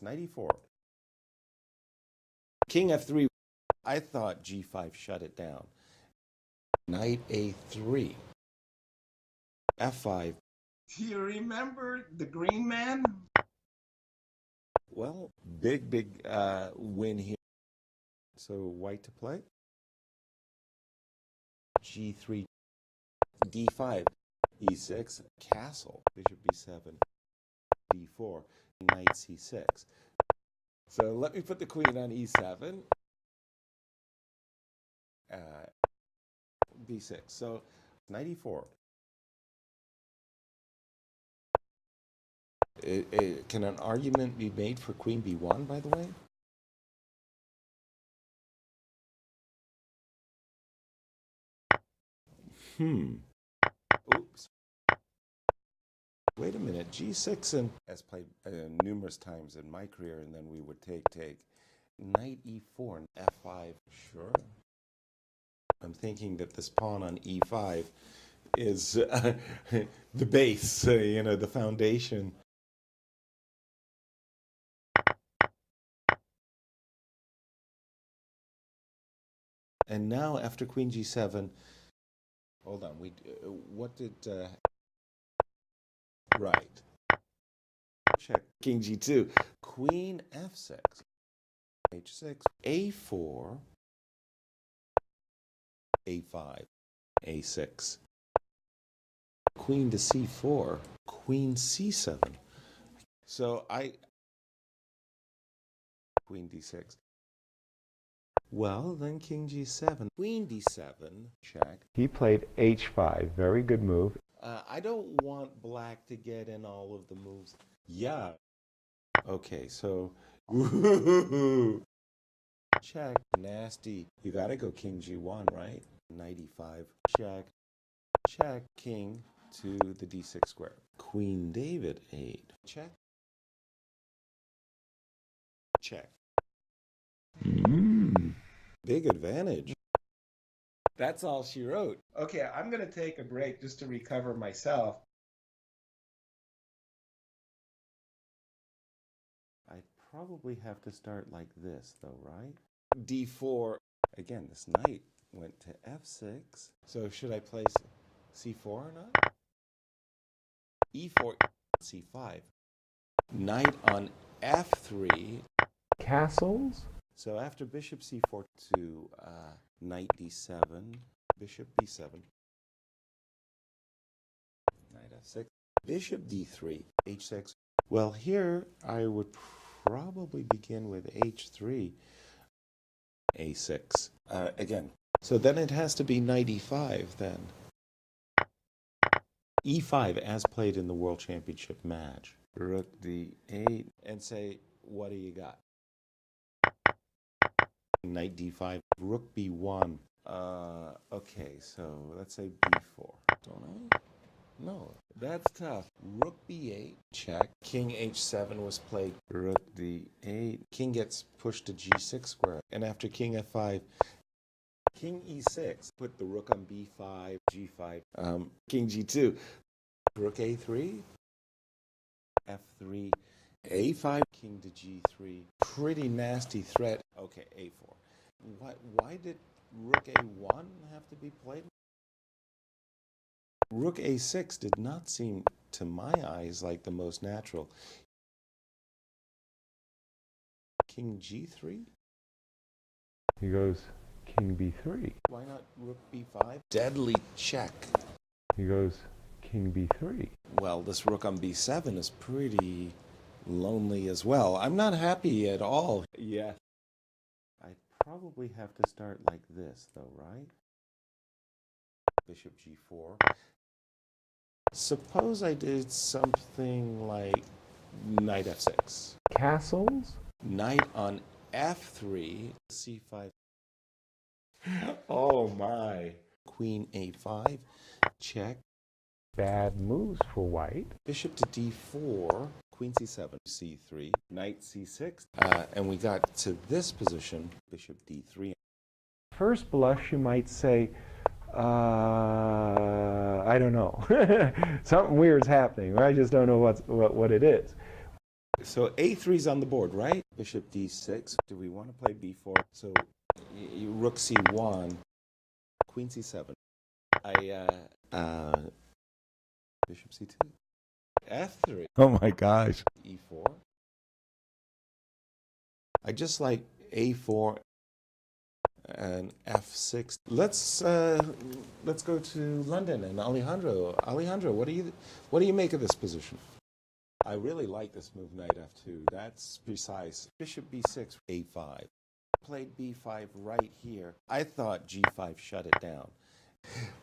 94. King f3. I thought g5 shut it down. Knight a3. f5. Do you remember the Green Man? Well, big win here. So white to play. g3, d5, e6, castle, bishop b7, d4, knight c6. So let me put the queen on e7, b6. So knight e4. Can an argument be made for queen b1, by the way? Oops. Wait a minute. g6 and has played numerous times in my career, and then we would take. Knight e4 and f5. Sure. I'm thinking that this pawn on e5 is the base, the foundation. And now after queen g7, hold on, what did, right. Check, king g2, queen f6, h6, a4, a5, a6, queen to c4, queen c7. So queen d6. Well, then king g7, queen d7, check. He played h5, very good move. I don't want black to get in all of the moves. Yeah. Okay, so check, nasty. You gotta go king g1, right? Knight e5, check, check, king to the d6 square. Queen David 8, check, check. Big advantage. That's all she wrote. Okay, I'm going to take a break just to recover myself. I'd probably have to start like this, though, right? d4. Again, this knight went to f6. So should I place c4 or not? e4, c5. Knight on f3. Castles? So after bishop c4 to knight d7, bishop b7, knight f6, bishop d3, h6. Well, here I would probably begin with h3, a6. Again, so then it has to be knight e5 then. e5 as played in the World Championship match. Rook d8 and say, what do you got? Knight d5, rook b1. Okay, so let's say b4. Don't I? No, that's tough. Rook b8, check. King h7 was played. Rook d8. King gets pushed to g6 square. And after king f5, king e6. Put the rook on b5, g5. King g2. Rook a3. f3. a5, king to g3. Pretty nasty threat. Okay, a4. Why did rook a1 have to be played? Rook a6 did not seem, to my eyes, like the most natural. King g3? He goes king b3. Why not rook b5? Deadly check. He goes king b3. Well, this rook on b7 is pretty lonely as well. I'm not happy at all. Yeah. I'd probably have to start like this, though, right? Bishop g4. Suppose I did something like knight f6. Castles? Knight on f3, c5. Oh my. Queen a5, check. Bad moves for white. Bishop to d4, queen c7, c3, knight c6. And we got to this position, bishop d3. First blush, you might say, I don't know. Something weird's happening. I just don't know what it is. So a3 is on the board, right? Bishop d6. Do we want to play b4? So rook c1, queen c7. Bishop c2, f3. Oh my gosh. e4. I just like a4 and f6. Let's go to London and Alejandro. Alejandro, what do you make of this position? I really like this move, knight f2. That's precise. Bishop b6, a5. Played b5 right here. I thought g5 shut it down.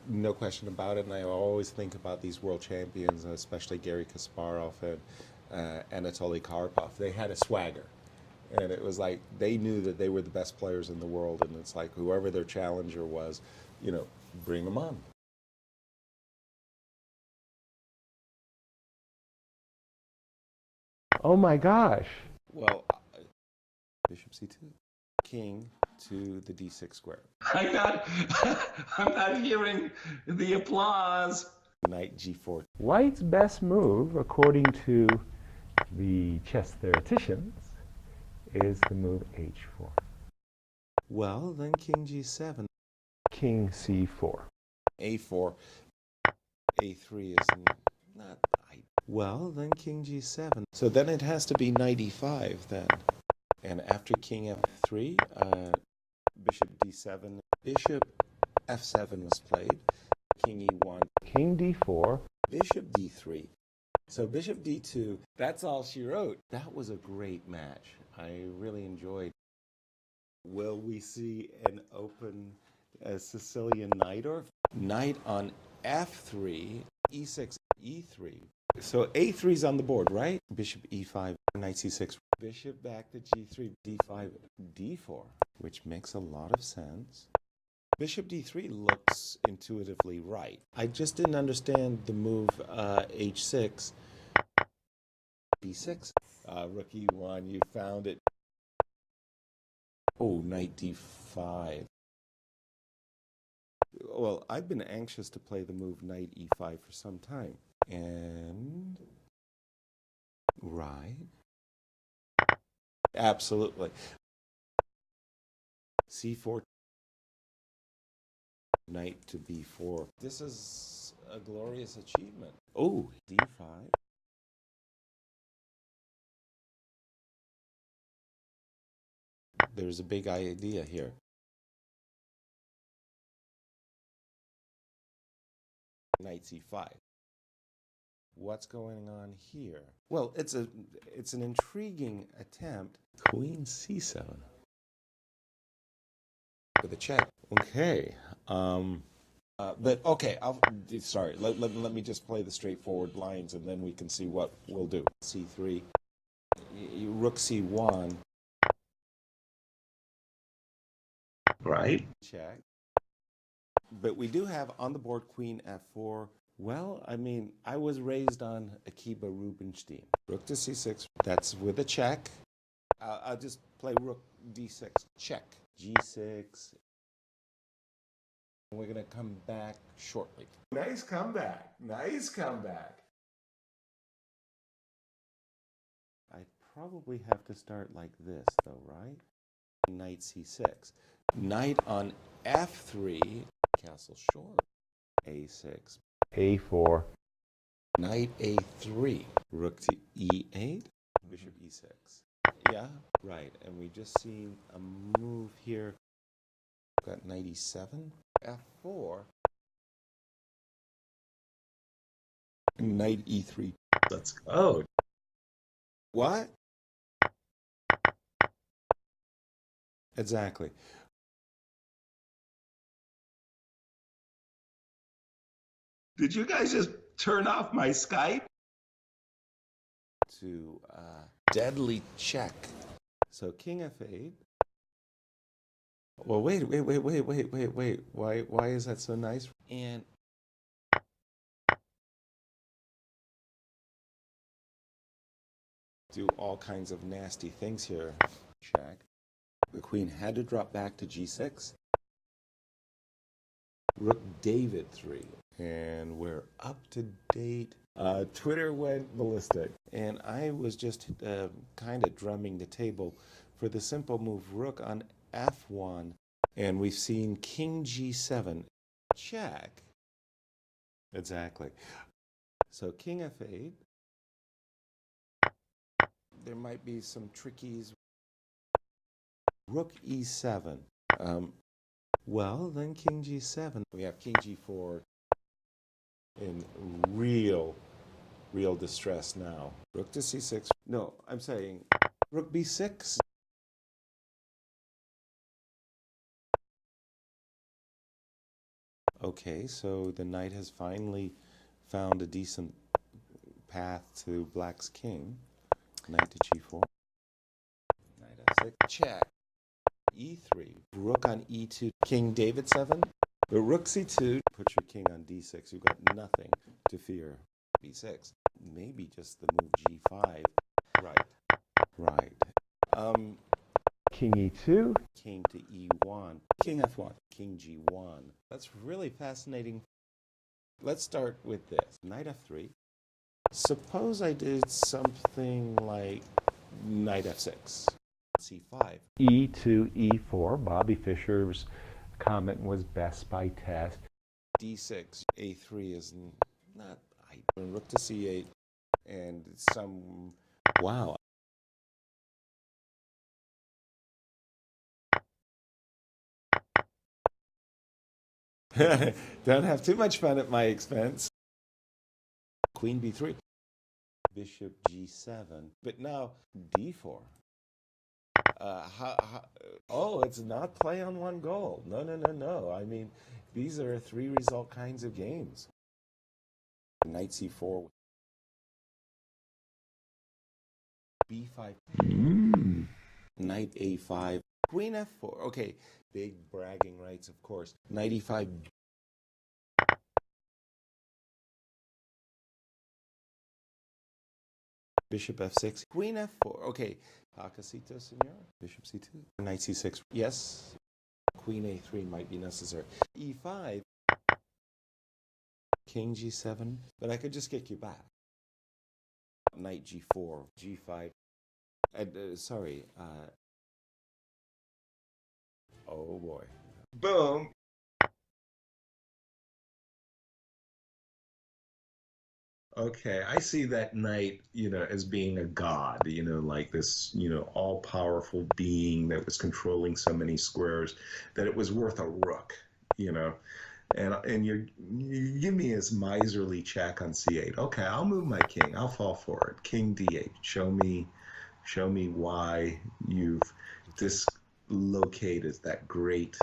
No question about it, and I always think about these world champions, especially Garry Kasparov and Anatoly Karpov. They had a swagger, and it was like they knew that they were the best players in the world, and it's like whoever their challenger was, bring them on. Oh my gosh. Well, bishop c2, king to the d6 square. I'm not hearing the applause. Knight g4. White's best move, according to the chess theoreticians, is the move h4. Well, then king g7. King c4. a4. a3 is not right. Well, then king g7. So then it has to be knight e5 then. And after king f3, bishop d7, bishop f7 was played, king e1, King d4. bishop d3. So bishop d2, that's all she wrote. That was a great match. I really enjoyed. Will we see an open Sicilian Najdorf? Knight on f3, e6, e3. So a3 is on the board, right? Bishop e5, knight c6, bishop back to g3, d5, d4, which makes a lot of sense. Bishop d3 looks intuitively right. I just didn't understand the move h6, b6. Rook e1, you found it. Oh, knight d5. Well, I've been anxious to play the move knight e5 for some time. And right. Absolutely. c4, knight to b4. This is a glorious achievement. Oh, d5. There's a big idea here. Knight c5. What's going on here? Well, it's an intriguing attempt. Queen c7 with a check. Okay. But okay, sorry. Let me just play the straightforward lines, and then we can see what we'll do. c3, rook c1. Right. Check. But we do have on the board queen f4. Well, I mean, I was raised on Akiba Rubinstein. Rook to c6, that's with a check. I'll just play rook d6, check. g6. We're going to come back shortly. Nice comeback. Nice comeback. I'd probably have to start like this, though, right? Knight c6. Knight on f3, castle short. a6. a4. Knight a3, rook to e8, bishop e6. Yeah, right. And we just seen a move here. Got knight e7, f4, knight e3. Let's go. What? Exactly. Did you guys just turn off my Skype? To deadly check. So king f8. Well, wait. Why is that so nice? And do all kinds of nasty things here. Check. The queen had to drop back to g6. Rook David 3. And we're up to date. Twitter went ballistic, and I was just kind of drumming the table for the simple move rook on f1, and we've seen king g7 check. Exactly. So king f8. There might be some trickies. Rook e7. Well, then king g7. We have king g4 in real distress now. Rook to c6. No, I'm saying rook b6. Okay, so the knight has finally found a decent path to black's king. Knight to g4. Knight f6. Check. e3. Rook on e2. King David 7. But rook c2. Put your king on d6. You've got nothing to fear. b6. Maybe just the move g5. Right. King e2. King to e1. King f1. King g1. That's really fascinating. Let's start with this. Knight f3. Suppose I did something like knight f6. c5. E2, e4. Bobby Fischer's comment was best by test. d6. a3 is not ideal. Rook to c8. And some... Wow. Don't have too much fun at my expense. Queen b3. Bishop g7. But now d4. Oh, it's not play on one goal. No. I mean, these are 3-result kinds of games. Knight c4. b5. Knight a5. Queen f4. Okay, big bragging rights, of course. Knight e5. Bishop f6. Queen f4. Okay. Hakasito, senor. Bishop c2. Knight c6. Yes. Queen a3 might be necessary. e5. King g7. But I could just kick you back. Knight g4. g5. Sorry. Oh boy. Boom. Okay, I see that knight, as being a god, like this, all-powerful being that was controlling so many squares that it was worth a rook, and you give me his miserly check on c8. Okay, I'll move my king. I'll fall for it. King d8. Show me why you've dislocated that great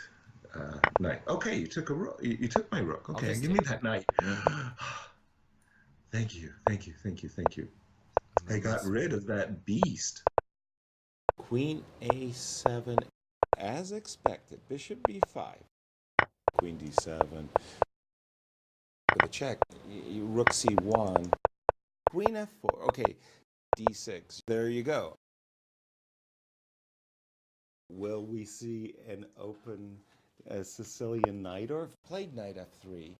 knight. Okay, you took a rook. You took my rook. Okay, give me that knight. Thank you. I got rid of that beast. Queen a7, as expected. Bishop b5. Queen d7. With a check. Rook c1. Queen f4. Okay, d6. There you go. Will we see an open Sicilian knight, or played knight f3?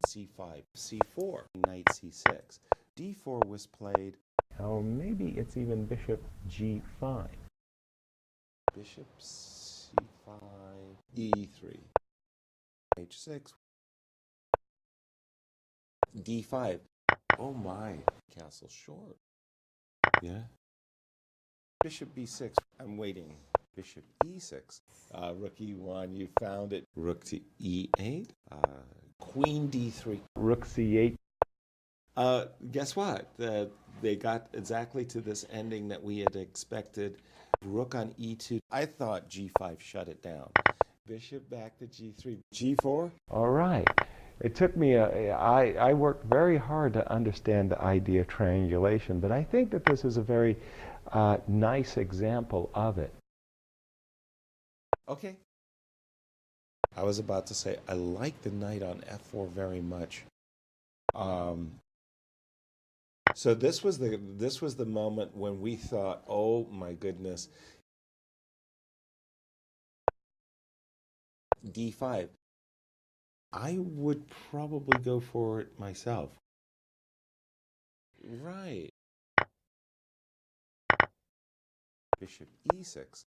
c5, c4, knight c6. d4 was played. Oh, maybe it's even bishop g5. Bishop c5, e3, h6, d5. Oh my, castle short. Yeah. Bishop b6. I'm waiting. Bishop e6. Rook e1. You found it. Rook to e8. Queen d3. Rook c8. Guess what? They got exactly to this ending that we had expected. Rook on e2. I thought g5 shut it down. Bishop back to g3. g4. All right. It took me, I worked very hard to understand the idea of triangulation, but I think that this is a very nice example of it. Okay. I was about to say, I like the knight on f4 very much. So this was the moment when we thought, oh my goodness. d5. I would probably go for it myself. Right. Bishop e6.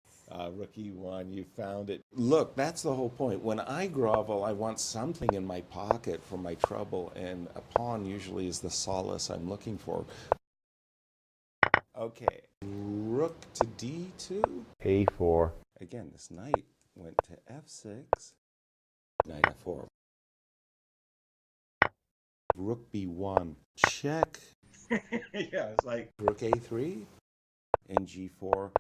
Rook e1, you found it. Look, that's the whole point. When I grovel, I want something in my pocket for my trouble, and a pawn usually is the solace I'm looking for. Okay, rook to d2. A4. Again, this knight went to f6. Knight f4. Rook b1. Check. Yeah, it's like Rook a3 and g4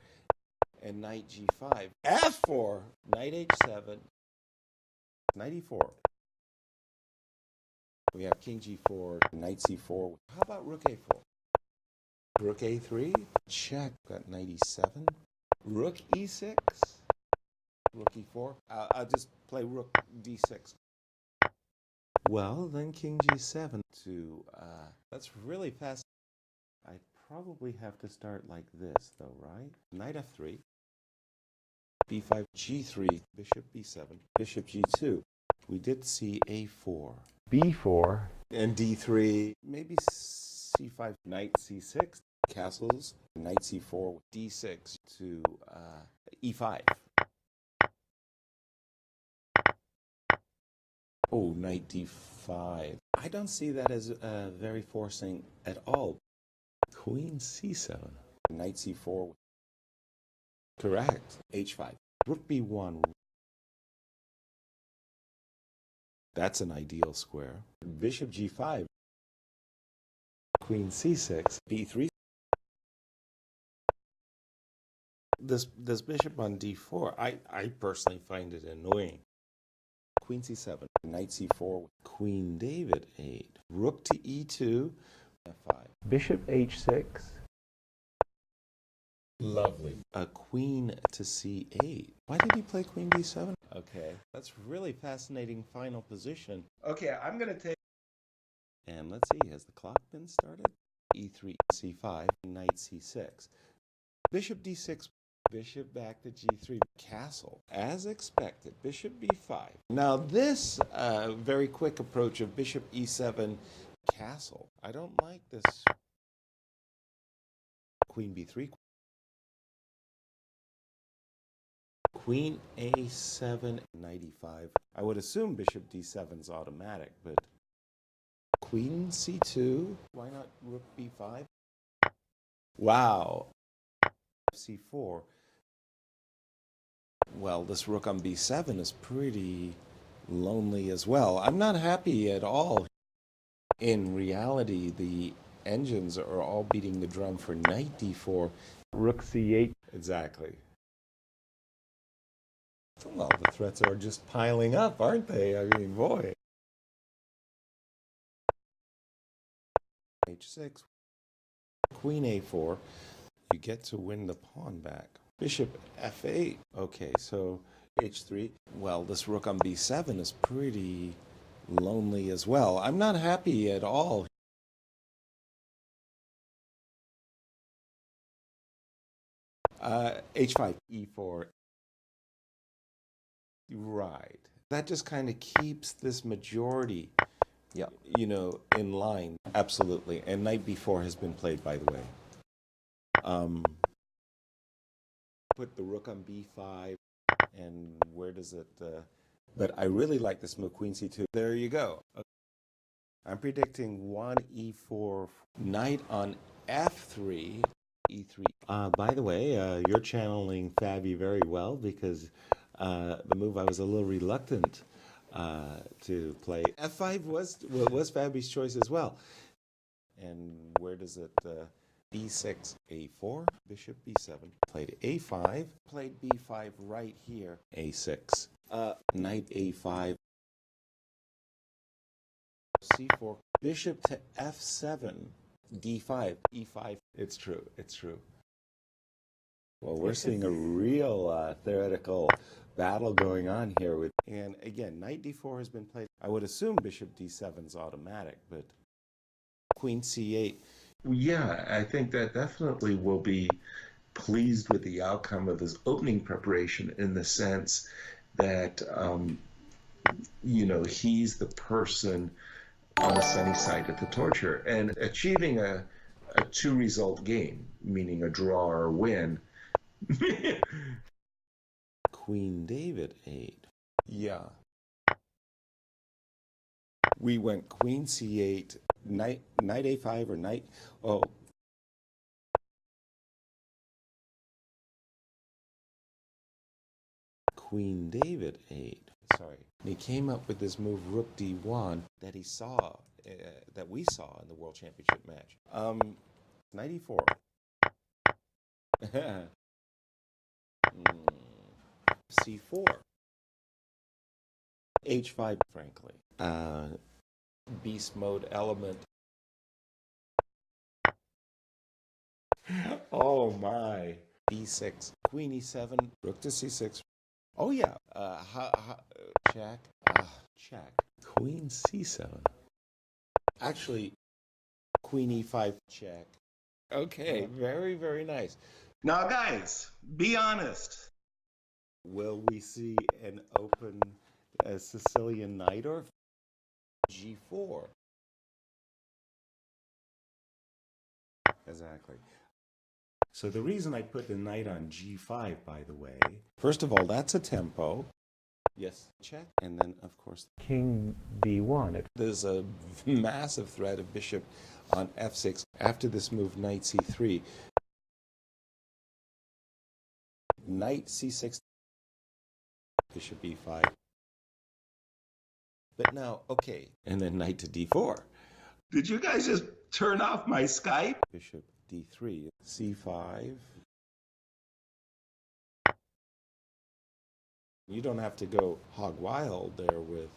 and knight g5. f4. Knight h7. Knight e4. We have king g4, knight c4. How about rook a4? Rook a3. Check. Got knight e7. Rook e6. Rook e4. I'll just play rook d6. Well, then king g7 to, that's really fast. I probably have to start like this, though, right? Knight f3, b5, g3, bishop b7, bishop g2. We did see a4. B4. And d3, maybe c5, knight c6, castles, knight c4, d6 to e5. Oh, knight d5. I don't see that as very forcing at all. Queen c7. Knight c4. Correct. h5. Rook b1. That's an ideal square. Bishop g5. Queen c6. b3. This bishop on d4, I personally find it annoying. Queen c7, knight c4, queen David 8, rook to e2, f5. Bishop h6. Lovely. A queen to c8. Why did he play queen d7? Okay, that's really fascinating final position. okay, I'm gonna take. And let's see, has the clock been started? e3, c5, knight c6. Bishop d6. Bishop back to g3, castle, as expected, bishop b5. Now this very quick approach of bishop e7, castle, I don't like this. Queen b3, queen a7, knight e5. I would assume bishop d7 is automatic, but queen c2, why not rook b5? Wow, c4. Well, this rook on b7 is pretty lonely as well. I'm not happy at all. In reality, the engines are all beating the drum for knight d4. Rook c8. Exactly. Well, the threats are just piling up, aren't they? I mean, boy. h6, queen a4. You get to win the pawn back. Bishop f8. Okay, so h3. Well, this rook on b7 is pretty lonely as well. I'm not happy at all. H5, e4. Right. That just kind of keeps this majority, in line. Absolutely. And knight b4 has been played, by the way. Put the rook on b5, and where does it... But I really like this move, queen c2. There you go. I'm predicting 1 e4, knight on f3, e3. By the way, you're channeling Fabi very well, because the move I was a little reluctant to play. f5 was Fabi's choice as well. And where does it... b6, a4, bishop b7, played a5, played b5 right here, a6, knight a5, c4, bishop to f7, d5, e5. It's true, it's true. Well, we're seeing a real theoretical battle going on here. And again, knight d4 has been played. I would assume bishop d7 is automatic, but queen c8. Yeah, I think that definitely will be pleased with the outcome of this opening preparation in the sense that he's the person on the sunny side of the torture. And achieving a two-result game, meaning a draw or a win. Queen David 8. Yeah. We went Queen C8, knight A5 or knight. Oh. Queen David 8. Sorry. He came up with this move Rook D1 that he saw, that we saw in the World Championship match. Knight E4. C4. H5, frankly. Beast mode element. Oh my. D6. Queen E7. Rook to C6. Oh yeah. Check. Check. Queen C7. Actually, Queen E5 check. Okay, very, very nice. Now, guys, be honest. Will we see an open Sicilian knight or G4? Exactly. So the reason I put the knight on G5, by the way, first of all, that's a tempo. Yes, check. And then, of course, King B1. There's a massive threat of bishop on F6. After this move, knight C3. Knight C6. Bishop E5. But now, okay. And then knight to D4. Did you guys just turn off my Skype? Bishop D3. C5. You don't have to go hog wild there with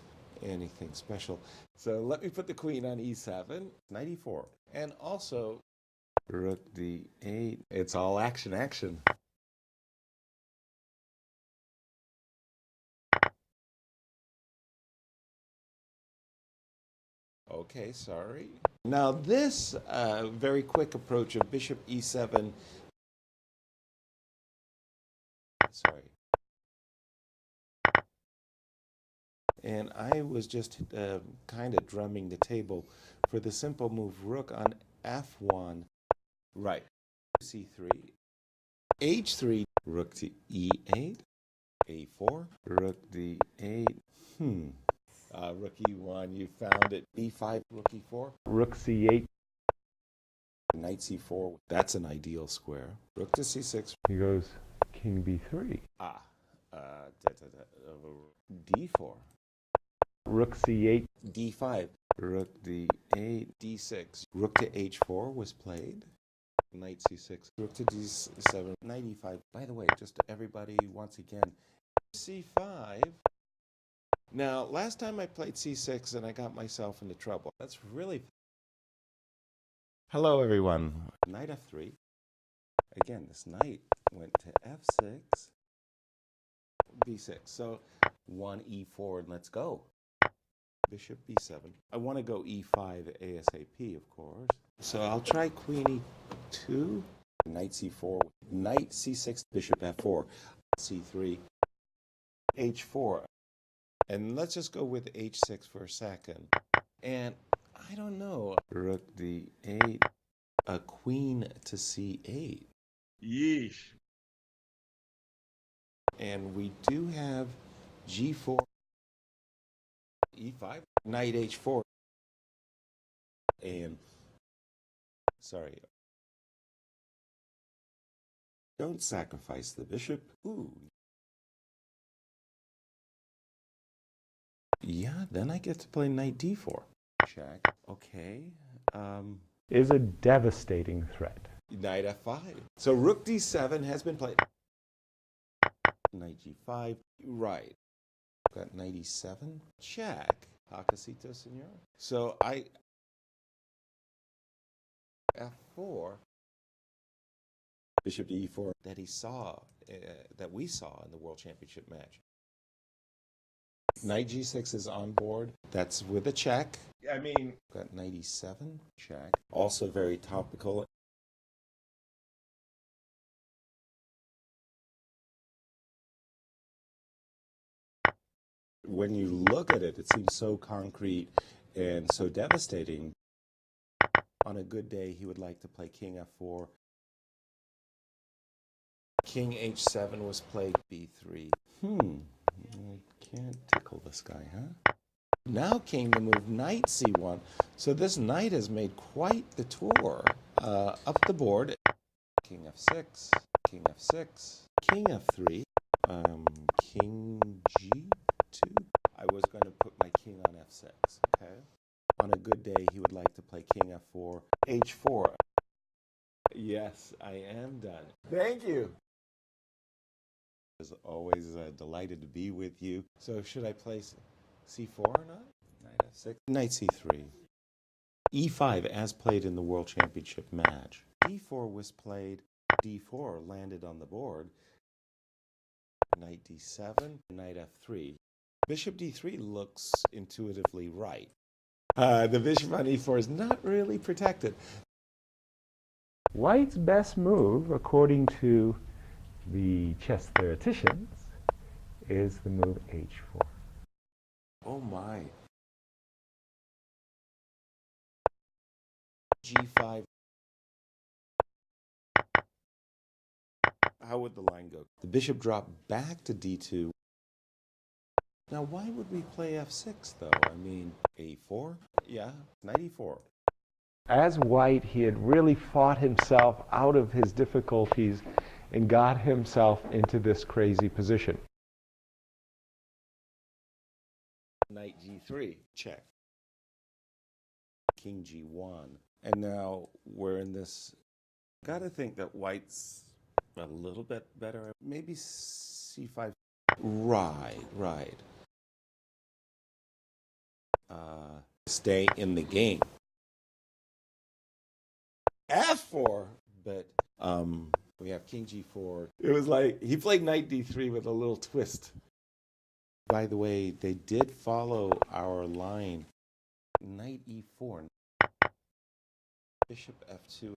anything special. So let me put the queen on E7, knight E4, and also rook D8. It's all action, action. Okay, sorry. Now this very quick approach of bishop E7. Sorry. And I was just kind of drumming the table for the simple move rook on F1. Right. C3. H3. Rook to E8. A4. Rook D8. Rook E1. You found it. B5. Rook E4. Rook C8. Knight C4. That's an ideal square. Rook to C6. He goes King B3. D4. Rook C8. D5. Rook D8. D6. Rook to H4 was played. Knight C6. Rook to D7. Knight E5. By the way, just everybody once again. C5. Now, last time I played C6 and I got myself into trouble. That's really... Hello, everyone. Knight F3. Again, this knight went to F6. B6. So, 1 E4 and let's go. Bishop B7. I want to go E5 ASAP, of course. So I'll try Queen E2. Knight C4. Knight C6. Bishop F4. C3. H4. And let's just go with H6 for a second. And I don't know. Rook D8. A queen to C8. Yeesh. And we do have G4. E5. Knight H4. And, sorry. Don't sacrifice the bishop. Ooh. Yeah, then I get to play knight D4. Check. Okay. Is a devastating threat. Knight F5. So rook D7 has been played. Knight G5. Right. Got knight E7. Check. Hakasito, senor. So I... F4. Bishop to E4 that he saw, that we saw in the World Championship match. Knight G6 is on board. That's with a check. I mean, Got knight E7. Check. Also very topical. when you look at it, it seems so concrete and so devastating. On a good day, he would like to play king f4. King h7 was played, b3. I can't tickle this guy, huh? Now came the move knight c1. So this knight has made quite the tour up the board. King f6, king f6, king f3, king g2. I was going to put my king on f6, okay? On a good day, he would like to play king f4, h4. Yes, I am done. Thank you. As always, delighted to be with you. So should I play c4 or not? Knight f6, knight c3. e5 as played in the World Championship match. d4 was played, d4 landed on the board. Knight d7, knight f3. Bishop d3 looks intuitively right. The bishop on e4 is not really protected. White's best move, according to the chess theoreticians, is the move h4. Oh my. g5. How would the line go? The bishop dropped back to d2. Now, why would we play f6, though? I mean, a4? Yeah, knight e4. As white, he had really fought himself out of his difficulties and got himself into this crazy position. Knight g3, check. King g1. And now we're in this. Gotta think that white's a little bit better. Maybe c5. Right. Stay in the game. f4, but we have king g4. It was like he played knight d3 with a little twist. By the way, they did follow our line. Knight e4, bishop f2,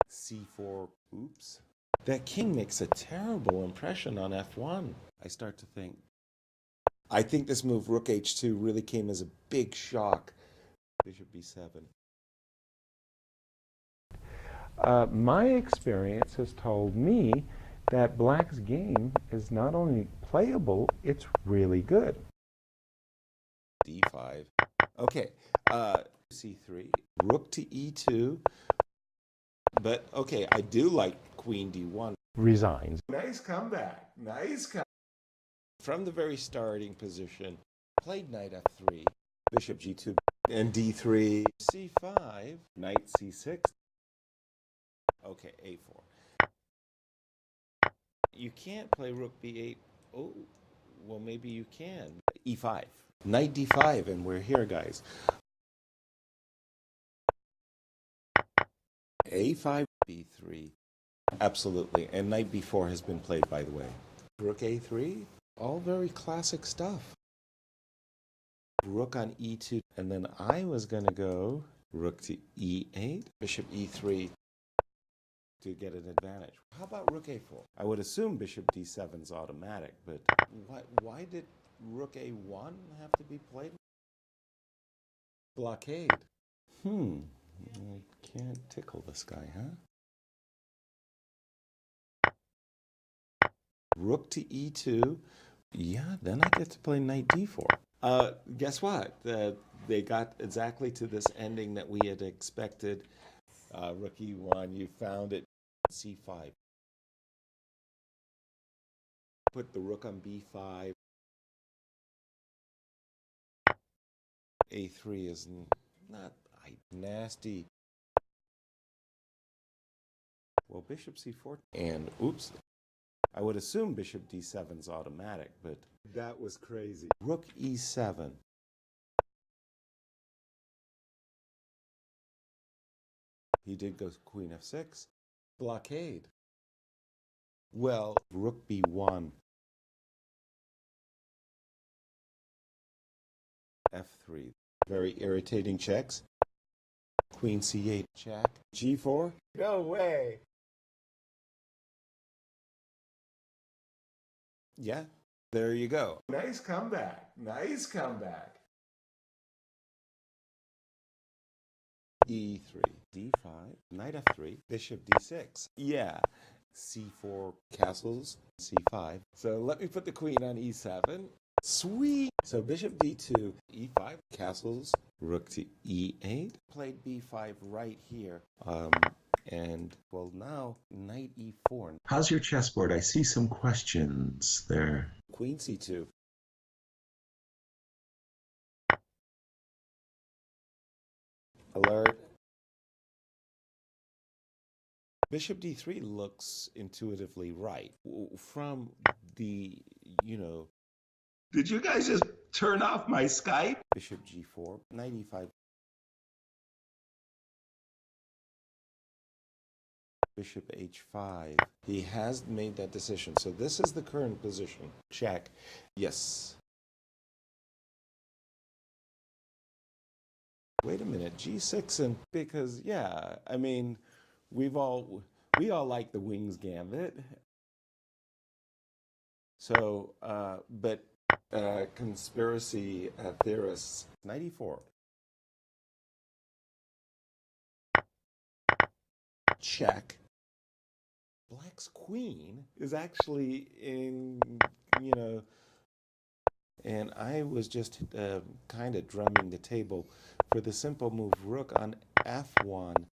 c4. Oops. That king makes a terrible impression on f1. I start to think. I think this move, rook h2, really came as a big shock. Bishop b7. My experience has told me that black's game is not only playable, it's really good. d5. Okay, c3, rook to e2. But, okay, I do like queen d1. Resigns. Nice comeback. Nice comeback. From the very starting position, played knight f3, bishop g2, and d3, c5, knight c6. Okay, a4. You can't play rook b8. Oh, well, maybe you can. e5. Knight d5, and we're here, guys. a5, b3. Absolutely. And knight b4 has been played, by the way. Rook a3. All very classic stuff. Rook on e2. And then I was going to go rook to e8, bishop e3 to get an advantage. How about rook a4? I would assume bishop d7 is automatic, but why did rook a1 have to be played? Blockade. I can't tickle this guy, huh? Rook to e2. Yeah, then I get to play knight d4. Guess what? They got exactly to this ending that we had expected. Rook e1, you found it. c5. Put the rook on b5. a3 is not nasty. Well, bishop c4. And, oops. I would assume bishop d7 is automatic, but that was crazy. Rook e7. He did go queen f6. Blockade. Well, rook b1. f3. Very irritating checks. Queen c8. Check. g4. No way. Yeah, There you go. Nice comeback. Nice comeback. E3, D5, knight F3, bishop D6. Yeah, C4 castles, C5. So let me put the queen on E7. Sweet! So bishop D2, E5, castles, rook to E8. Played B5 right here. And, well, now, knight E4. How's your chessboard? I see some questions there. Queen C2. Alert. Bishop D3 looks intuitively right. From the, Did you guys just turn off my Skype? Bishop G4, knight E5. Bishop H5. He has made that decision. So this is the current position. Check. Yes. Wait a minute. G6 and because yeah, I mean, we all like the Wings Gambit. So, but conspiracy theorists. 94. Check. Black's queen is actually in, and I was just kind of drumming the table for the simple move rook on F1,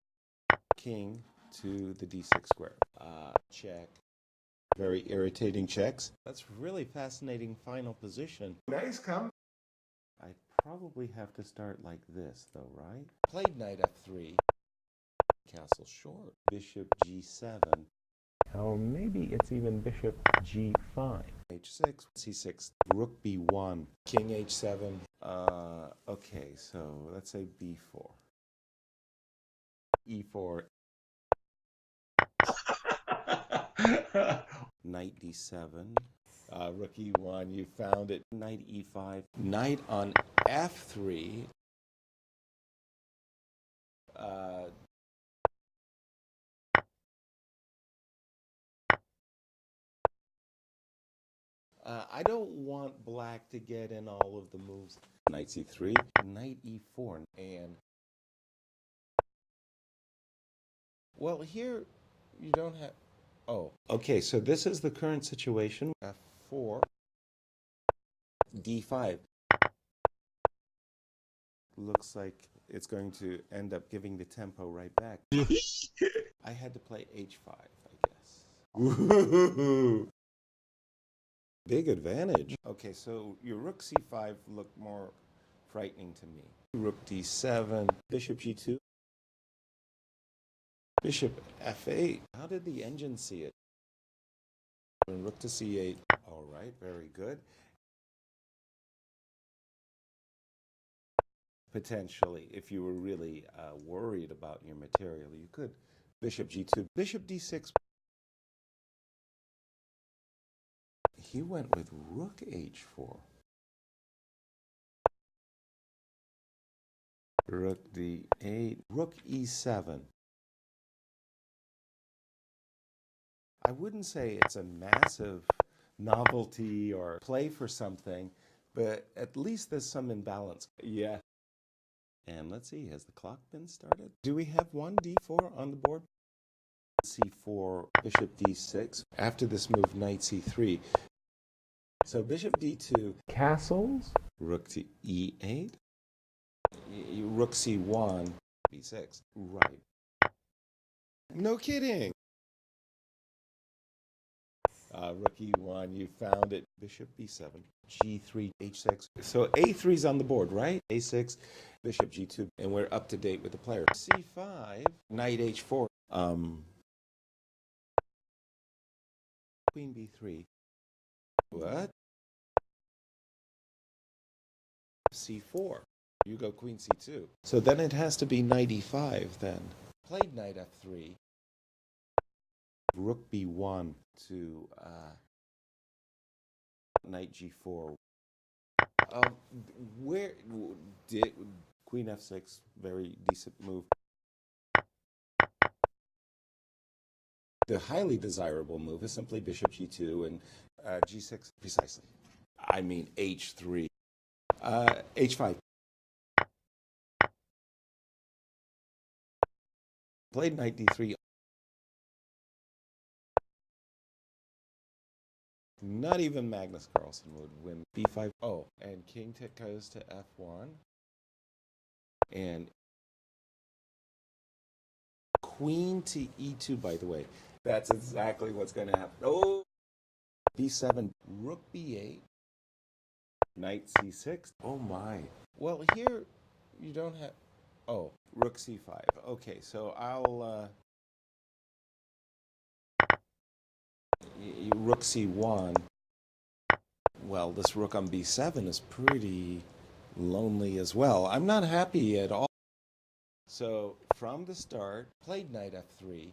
king to the D6 square. Check. Very irritating checks. That's really fascinating final position. Nice come. I probably have to start like this though, right? Played knight F3. Castle short. Bishop G7. Or maybe it's even bishop G5. H6, C6, rook B1, king H7. Okay, so let's say B4. E4. Knight D7. Rook E1, you found it. Knight E5. Knight on F3. I don't want black to get in all of the moves. Knight C3, knight E4, and well, here you don't have. Oh, okay. So this is the current situation. F4, D5. Looks like it's going to end up giving the tempo right back. I had to play H5, I guess. Woo-hoo-hoo. Big advantage. Okay, so your rook c5 looked more frightening to me. Rook d7, bishop g2, bishop f8. How did the engine see it? And rook to c8. All right, very good. Potentially, if you were really worried about your material, you could. Bishop g2, bishop d6. He went with rook h4. Rook d8, rook e7. I wouldn't say it's a massive novelty or play for something, but at least there's some imbalance. Yeah. And let's see, has the clock been started? Do we have one d4 on the board? c4, bishop d6. After this move, knight c3. So bishop d2. Castles? Rook to e8. Rook c1, b6. Right. No kidding. Rook e1, you found it. Bishop b7, g3, h6. So a3's on the board, right? a6, bishop g2, and we're up to date with the player. c5, knight h4, queen b3. What? c4. You go queen c2. So then it has to be knight e5 then. Played knight f3. Rook b1 to knight g4. Where did queen f6? Very decent move. The highly desirable move is simply bishop g2 and g6 precisely. I mean h3. H5. Played knight d3. Not even Magnus Carlsen would win b5. Oh, and king goes to f1. And queen to e2, by the way. That's exactly what's going to happen. Oh, b7, rook b8, knight c6. Oh my. Well, here you don't have. Oh, rook c5. Okay, so I'll rook c1. Well, this rook on b7 is pretty lonely as well. I'm not happy at all. So from the start, played knight f3.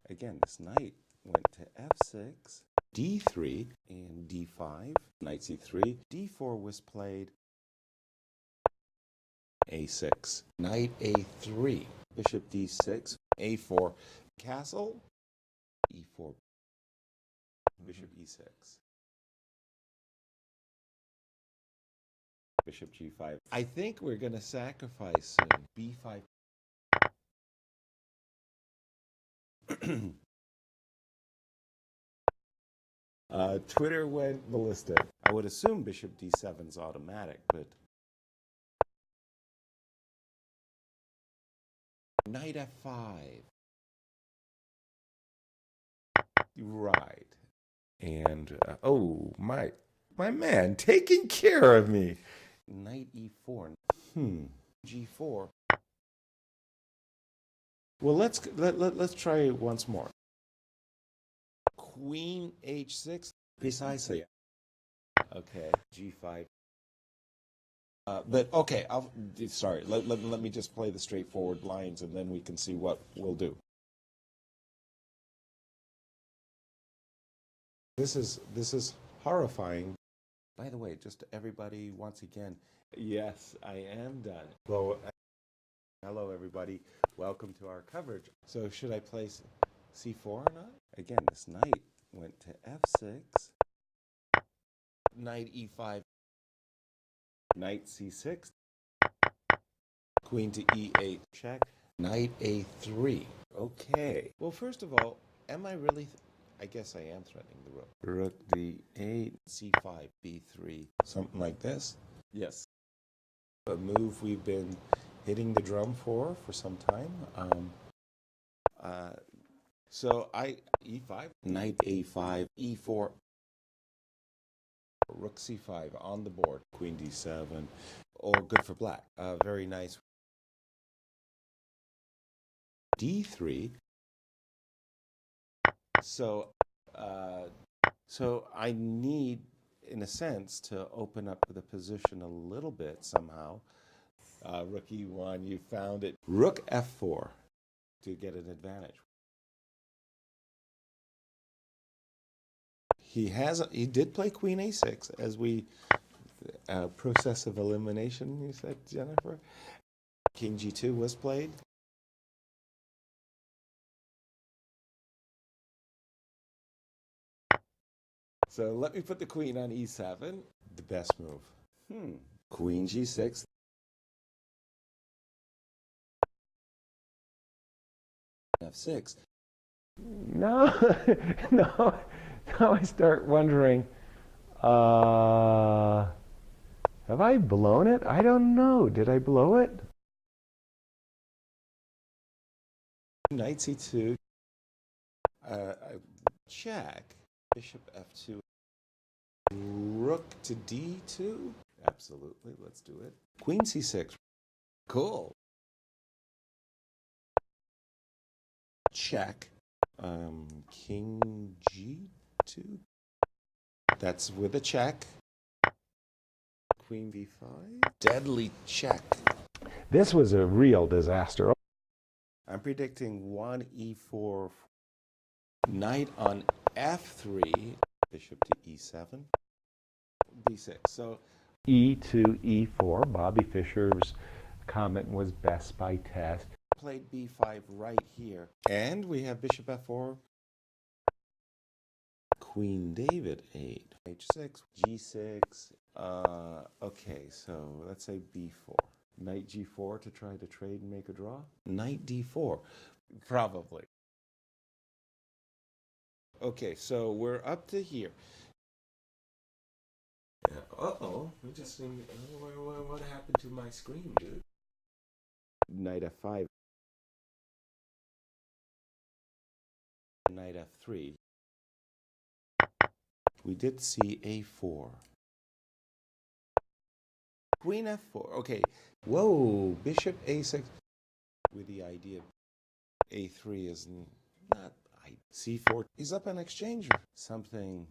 Again, this knight went to f6, d3, and d5, knight c3. d4 was played, a6, knight a3, bishop d6, a4, castle, e4, bishop e6, bishop g5. I think we're going to sacrifice b5. Twitter went ballistic. I would assume bishop d7 is automatic, but knight f5. Right. And oh, my man taking care of me. Knight e4. G4. Well, let's try it once more. Queen h6. Precisely. Okay, g5. But okay, sorry. Let me just play the straightforward lines, and then we can see what we'll do. This is horrifying. By the way, just everybody, once again, yes, I am done. Well, hello everybody. Welcome to our coverage. So should I place c4 or not? Again, this knight went to f6, knight e5, knight c6, queen to e8, check, knight a3. Okay. Well, first of all, am I really... I guess I am threatening the rook. Rook d8, c5, b3, something like this. Yes. A move we've been hitting the drum for some time. So e5, knight a5, e4, rook c5 on the board, queen d7, or good for black. Very nice. d3. So I need, in a sense, to open up the position a little bit somehow. Rook e1, you found it. Rook f4 to get an advantage. He did play queen a6 as we process of elimination, you said, Jennifer. King g2 was played. So let me put the queen on e7. The best move. Queen g6. f6. No, no. Now I start wondering, have I blown it? I don't know. Did I blow it? Knight c2. Check. Bishop f2. Rook to d2. Absolutely. Let's do it. Queen c6. Cool. Check. King g2. That's with a check. Queen b5. Deadly check. This was a real disaster. I'm predicting 1 e4. Knight on f3. Bishop to e7. b6. So e2, e4. Bobby Fischer's comment was best by test. Played b5 right here. And we have bishop f4. Queen David 8, H6, G6. Okay, so let's say B4. Knight G4 to try to trade and make a draw? Knight D4, probably. Okay, so we're up to here. Uh-oh, we just seem, what happened to my screen, dude? Knight F5. Knight F3. We did see A4. Queen F4. Okay. Whoa. Bishop A6. With the idea A3 is not C4. He's up an exchanger. Something.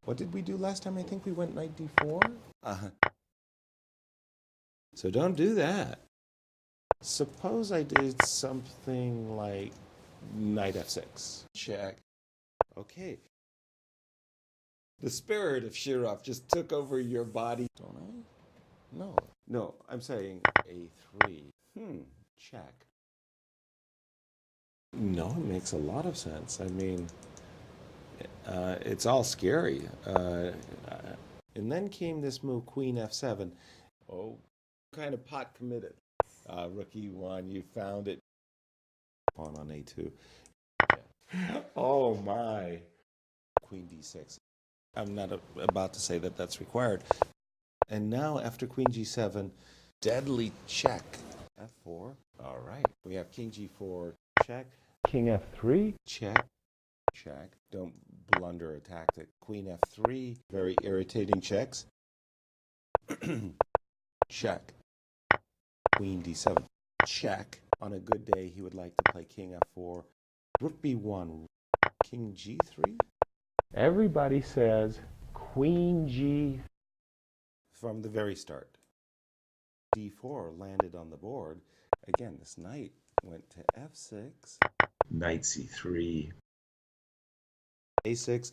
What did we do last time? I think we went Knight D4. So don't do that. Suppose I did something like Knight F6. Check. Okay. The spirit of Shirov just took over your body. Don't I? No. No, I'm saying A3. Check. No, it makes a lot of sense. I mean, it's all scary. And then came this move, Queen F7. Oh, kind of pot committed. Rook E1, you found it. Pawn on A2. Yeah. Oh my. Queen D6. I'm not about to say that that's required. And now after Queen G7, deadly check. F4. All right. We have King G4, check. King F3. Check. Check. Don't blunder a tactic. Queen F3. Very irritating checks. Check. Queen D7. Check. On a good day, he would like to play King F4. Rook B1. King G3. Everybody says Queen G. From the very start. D4 landed on the board. Again, this knight went to F6. Knight C3. A6.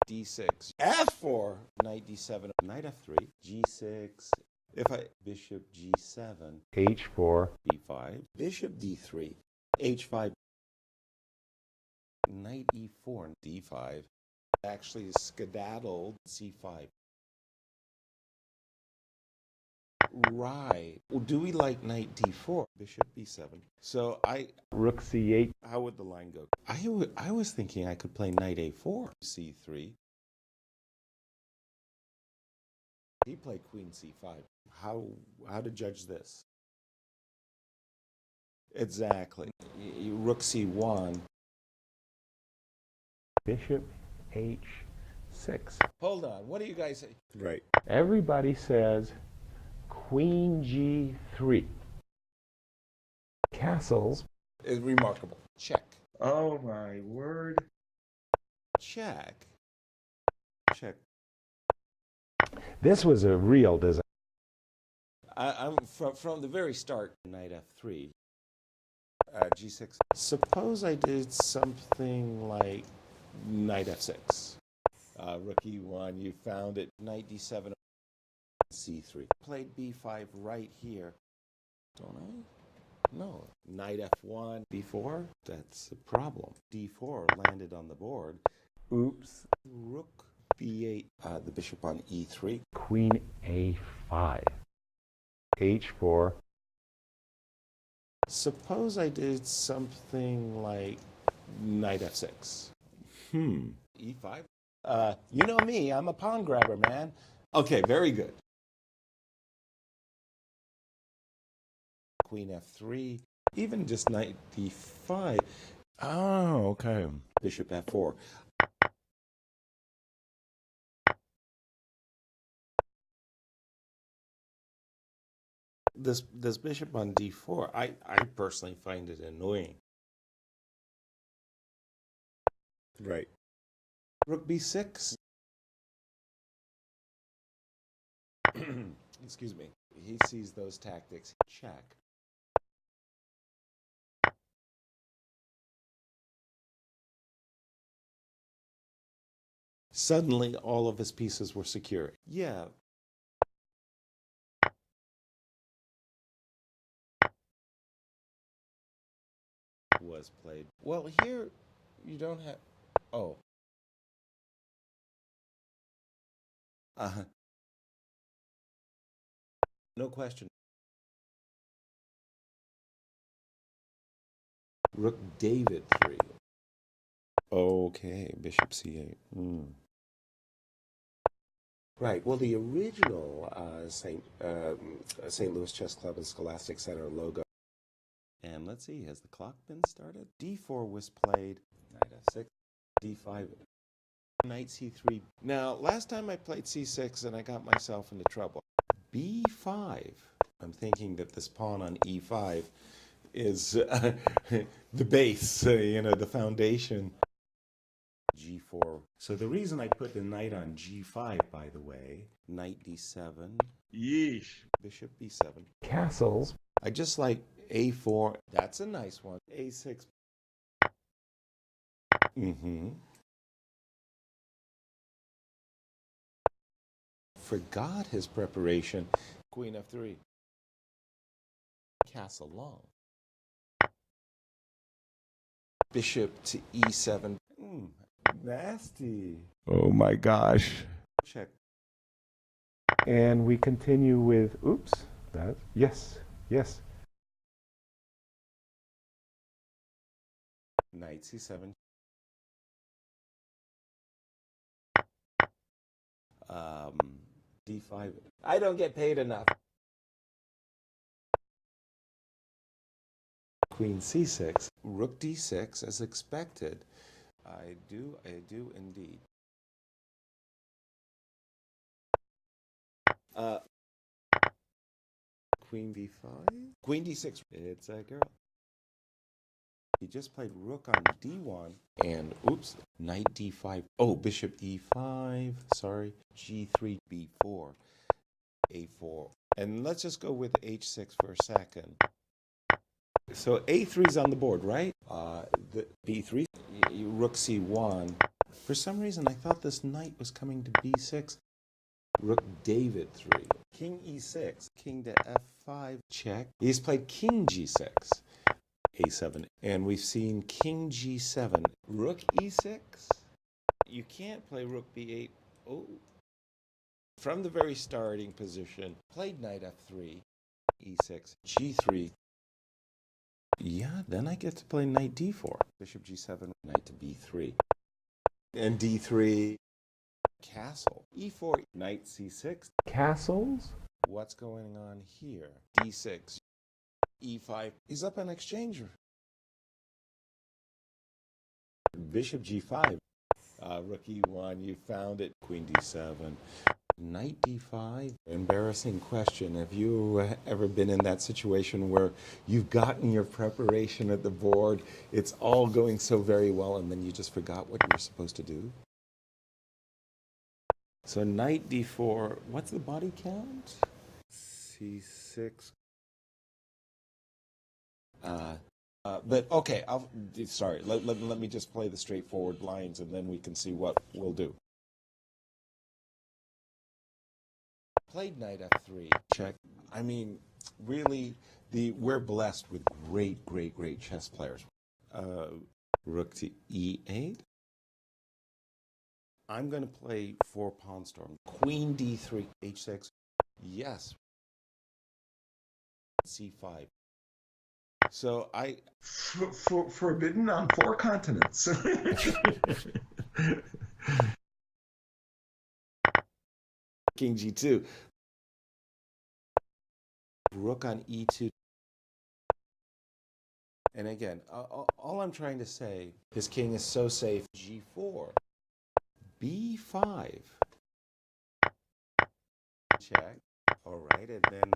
D6. F4. Knight D7. Knight F3. G6. If I... Bishop G7. H4. B5. Bishop D3. H5. Knight E4. D5. Actually skedaddled C5. Right. Well, do we like Knight D4? Bishop B7. So Rook C8. how would the line go? I was thinking I could play Knight A4. C3. He played Queen C5. How to judge this? Exactly. Rook C1. Bishop H6. Hold on. What do you guys say? Right. Everybody says Queen G3. Castles. It's remarkable. Check. Oh my word. Check. Check. This was a real disaster. I'm from the very start. Knight F3. G6. Suppose I did something like Knight F6. Rook E1, you found it. Knight D7. C3. Played B5 right here. Don't I? No. Knight F1. B4? That's a problem. D4 landed on the board. Oops. Rook B8. The bishop on E3. Queen A5. H4. Suppose I did something like Knight F6. E5? You know me, I'm a pawn grabber, man. Okay, very good. Queen F3, even just Knight D5. Oh, okay. Bishop F4. This bishop on D4, I personally find it annoying. Right. Rook B6. Excuse me. He sees those tactics. Check. Suddenly, all of his pieces were secure. Yeah. Was played. Well, here, You don't have. Oh. No question. Rook David 3. Okay, Bishop C8. Right. Well, the original St. Louis Chess Club and Scholastic Center logo. And let's see, has the clock been started? D4 was played. Knight F6, D5, Knight C3. Now, last time I played C6 and I got myself into trouble. B5. I'm thinking that this pawn on E5 is the base, the foundation. G4. So the reason I put the knight on G5, by the way, Knight D7. Yeesh. Bishop B7. Castles. I just like A4. That's a nice one. A6. Forgot his preparation. Queen F3. Castle long. Bishop to E7. Nasty. Oh my gosh. Check. And we continue with, yes. Knight C7. D5. I don't get paid enough. Queen C6. Rook D6 as expected. I do indeed. Queen B5? Queen D6. It's a girl. He just played rook on D1 and Knight D5. Oh, Bishop E5. Sorry. G3, B4, A4. And let's just go with H6 for a second. So A3's on the board, right? The B3, Rook C1. For some reason, I thought this knight was coming to B6. Rook David 3. King E6. King to F5. Check. He's played King G6. A7. And we've seen King G7. Rook E6. You can't play Rook B8. Oh. From the very starting position. Played Knight F3. E6. G3. Yeah, then I get to play Knight D4. Bishop G7. Knight to B3. And D3. Castle. E4. Knight C6. Castles. What's going on here? D6. E5. He's up on exchange. Bishop G5. Rook E1. You found it. Queen D7. Knight D5. Embarrassing question. Have you ever been in that situation where you've gotten your preparation at the board, it's all going so very well, and then you just forgot what you were supposed to do? So Knight D4. What's the body count? C6. But okay, sorry. Let me just play the straightforward lines, and then we can see what we'll do. Played Knight F3. Check. I mean, really, we're blessed with great chess players. Rook to E8. I'm going to play 4 pawn storm. Queen D3. H6. Yes. C5. So I forbidden on 4 continents. King G2. Rook on E2. And again, all I'm trying to say, his king is so safe. G4. B5. Check. All right, and then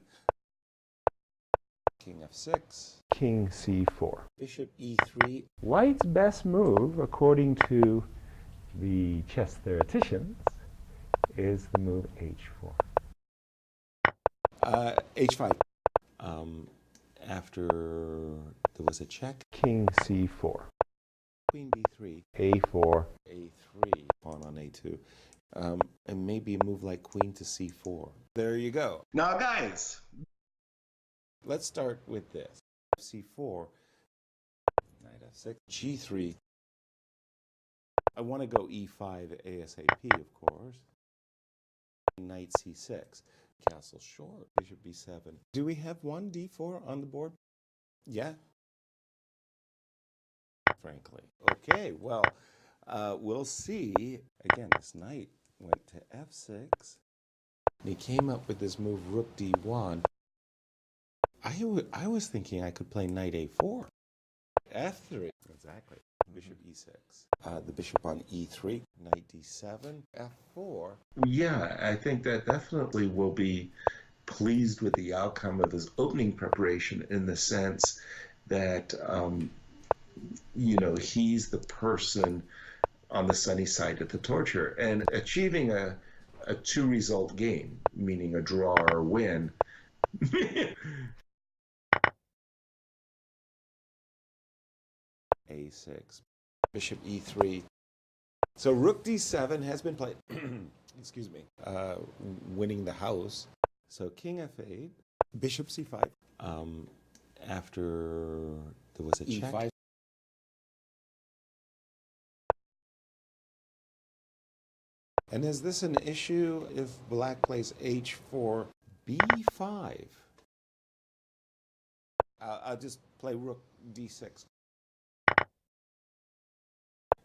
King F6. King C4. Bishop E3. White's best move, according to the chess theoreticians, is the move H4. H5. After there was a check. King C4. Queen B3. A4. A3. Pawn on A2. And maybe a move like Queen to C4. There you go. Now, guys, let's start with this. C4. Knight F6. G3. I want to go e5 ASAP, of course. Knight c6. Castle short. Bishop b7. Do we have one d4 on the board? Yeah. Frankly. Okay, well, we'll see. Again, this knight went to f6. And he came up with this move, rook d1. I was thinking I could play knight a4. f3. Exactly. Bishop e6. The bishop on e3. Knight d7. f4. Yeah, I think that definitely will be pleased with the outcome of his opening preparation in the sense that, he's the person on the sunny side of the torture. And achieving a two-result game, meaning a draw or win, a6. Bishop e3. So rook d7 has been played. Excuse me. Winning the house. So king f8. Bishop c5. After there was a check. E5. And is this an issue if black plays h4, b5? I'll just play rook d6.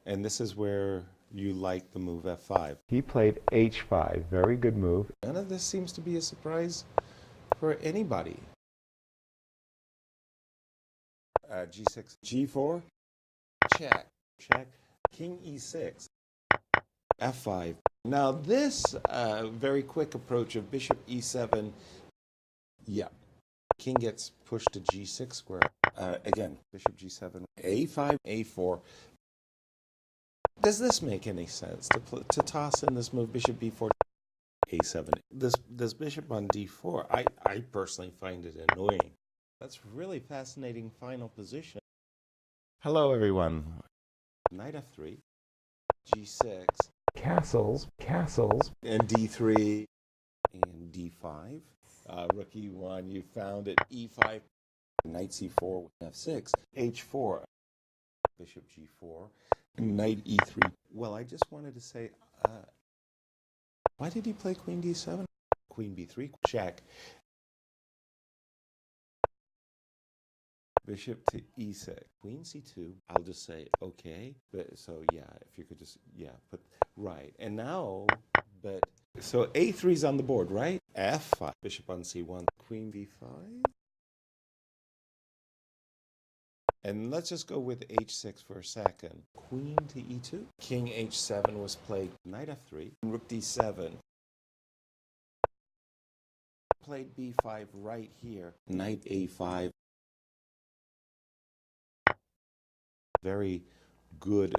And this is where you like the move f5. He played h5. Very good move. None of this seems to be a surprise for anybody. G6, G4, check, check, king e6, f5. Now this very quick approach of bishop e7, yeah, king gets pushed to g6 square. Again, bishop g7, a5, a4. Does this make any sense to toss in this move, bishop b4, a7? This bishop on d4, I personally find it annoying. That's really fascinating final position. Hello, everyone. Knight f3, g6, Castles, castles. and d3, and d5. Rook e1, you found it. E5, knight c4, f6, h4, bishop g4, knight e3. Well, I just wanted to say, why did he play queen d7? Queen b3, check. Bishop to e6, queen c2. I'll just say okay. But so yeah, if you could just put right. And now, but so a3's on the board, right? f5, bishop on c1, queen b5. And let's just go with h6 for a second. Queen to e2. King h7 was played. Knight f3. Rook d7. Played b5 right here. Knight a5. Very good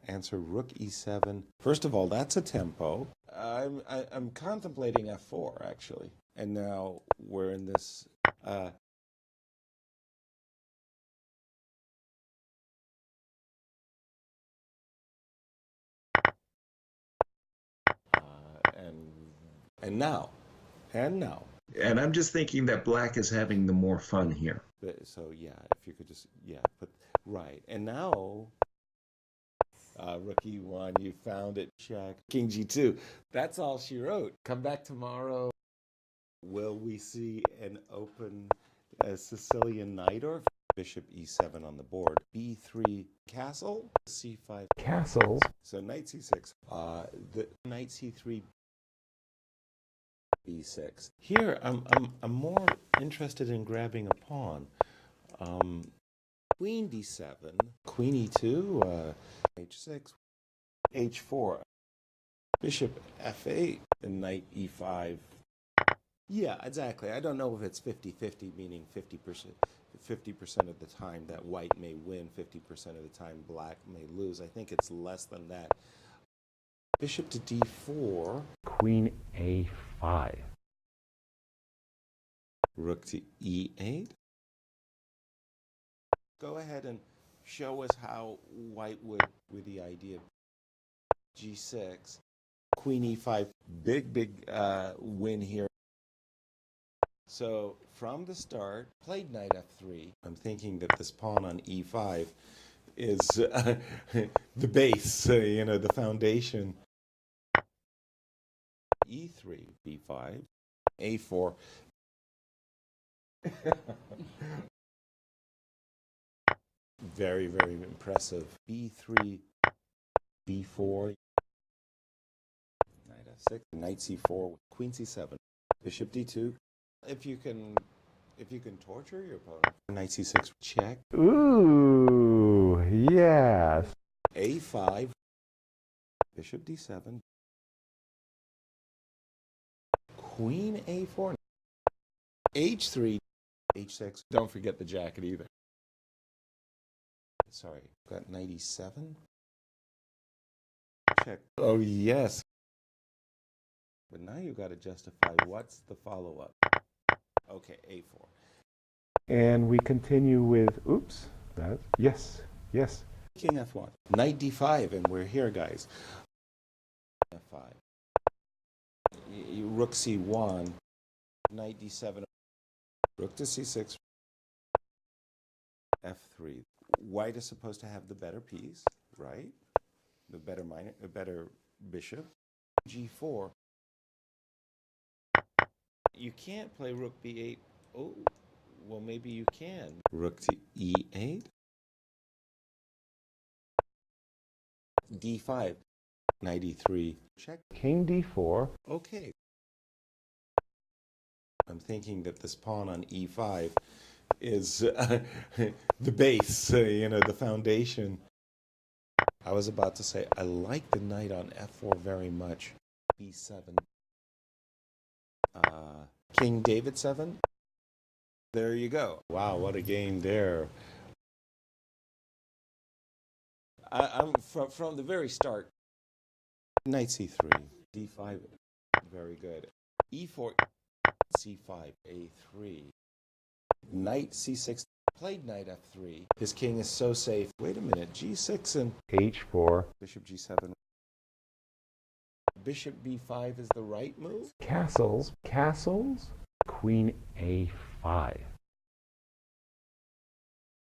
answer. Rook e7. First of all, that's a tempo. I'm contemplating f4 actually, and now we're in this. And now. and I'm just thinking that black is having the more fun here. So yeah, if you could just put right. And now rook e1, you found it. Check. King g2. That's all she wrote. Come back tomorrow. Will we see an open Sicilian knight or bishop e7 on the board? b3 castle, c5 Castles. So knight c6. The knight c3. b6. Here, I'm more interested in grabbing a pawn. Queen d7, queen e2, h6, h4, bishop f8, and knight e5. Yeah, exactly. I don't know if it's 50-50, meaning 50% of the time that white may win, 50% of the time black may lose. I think it's less than that. Bishop to d4. Queen a5. Rook to e8. Go ahead and show us how white would, with the idea of g6, queen e5, big win here. So from the start, played knight f3. I'm thinking that this pawn on e5 is the base, the foundation. E3, B5, A4. Very, very impressive. B3, B4, knight F6, knight C4, queen C7, bishop D2. If you can torture your opponent, knight C6, check. Ooh, yes. A5, bishop D7, queen A4, H3, H6. Don't forget the jacket either. Sorry, got knight E7. Check. Oh, yes. But now you got to justify what's the follow-up. Okay, A4. And we continue with, oops, yes, yes. King F1. Knight D5, and we're here, guys. F5. Rook C1. Knight D7. Rook to C6. F3. White is supposed to have the better piece, right? The better bishop. G4. You can't play Rook B8. Oh, well, maybe you can. Rook to E8. D5. Knight E3. Check. King D4. Okay. I'm thinking that this pawn on E5 is the base, the foundation. I was about to say, I like the knight on F4 very much. B7. King David 7. There you go. Wow, what a game there. I'm from the very start. Knight C3. D5. Very good. E4. C5. A3. Knight C6. Played knight F3. His king is so safe. Wait a minute. G6 and H4. bishop G7. Bishop B5 is the right move? Castles. Queen A5.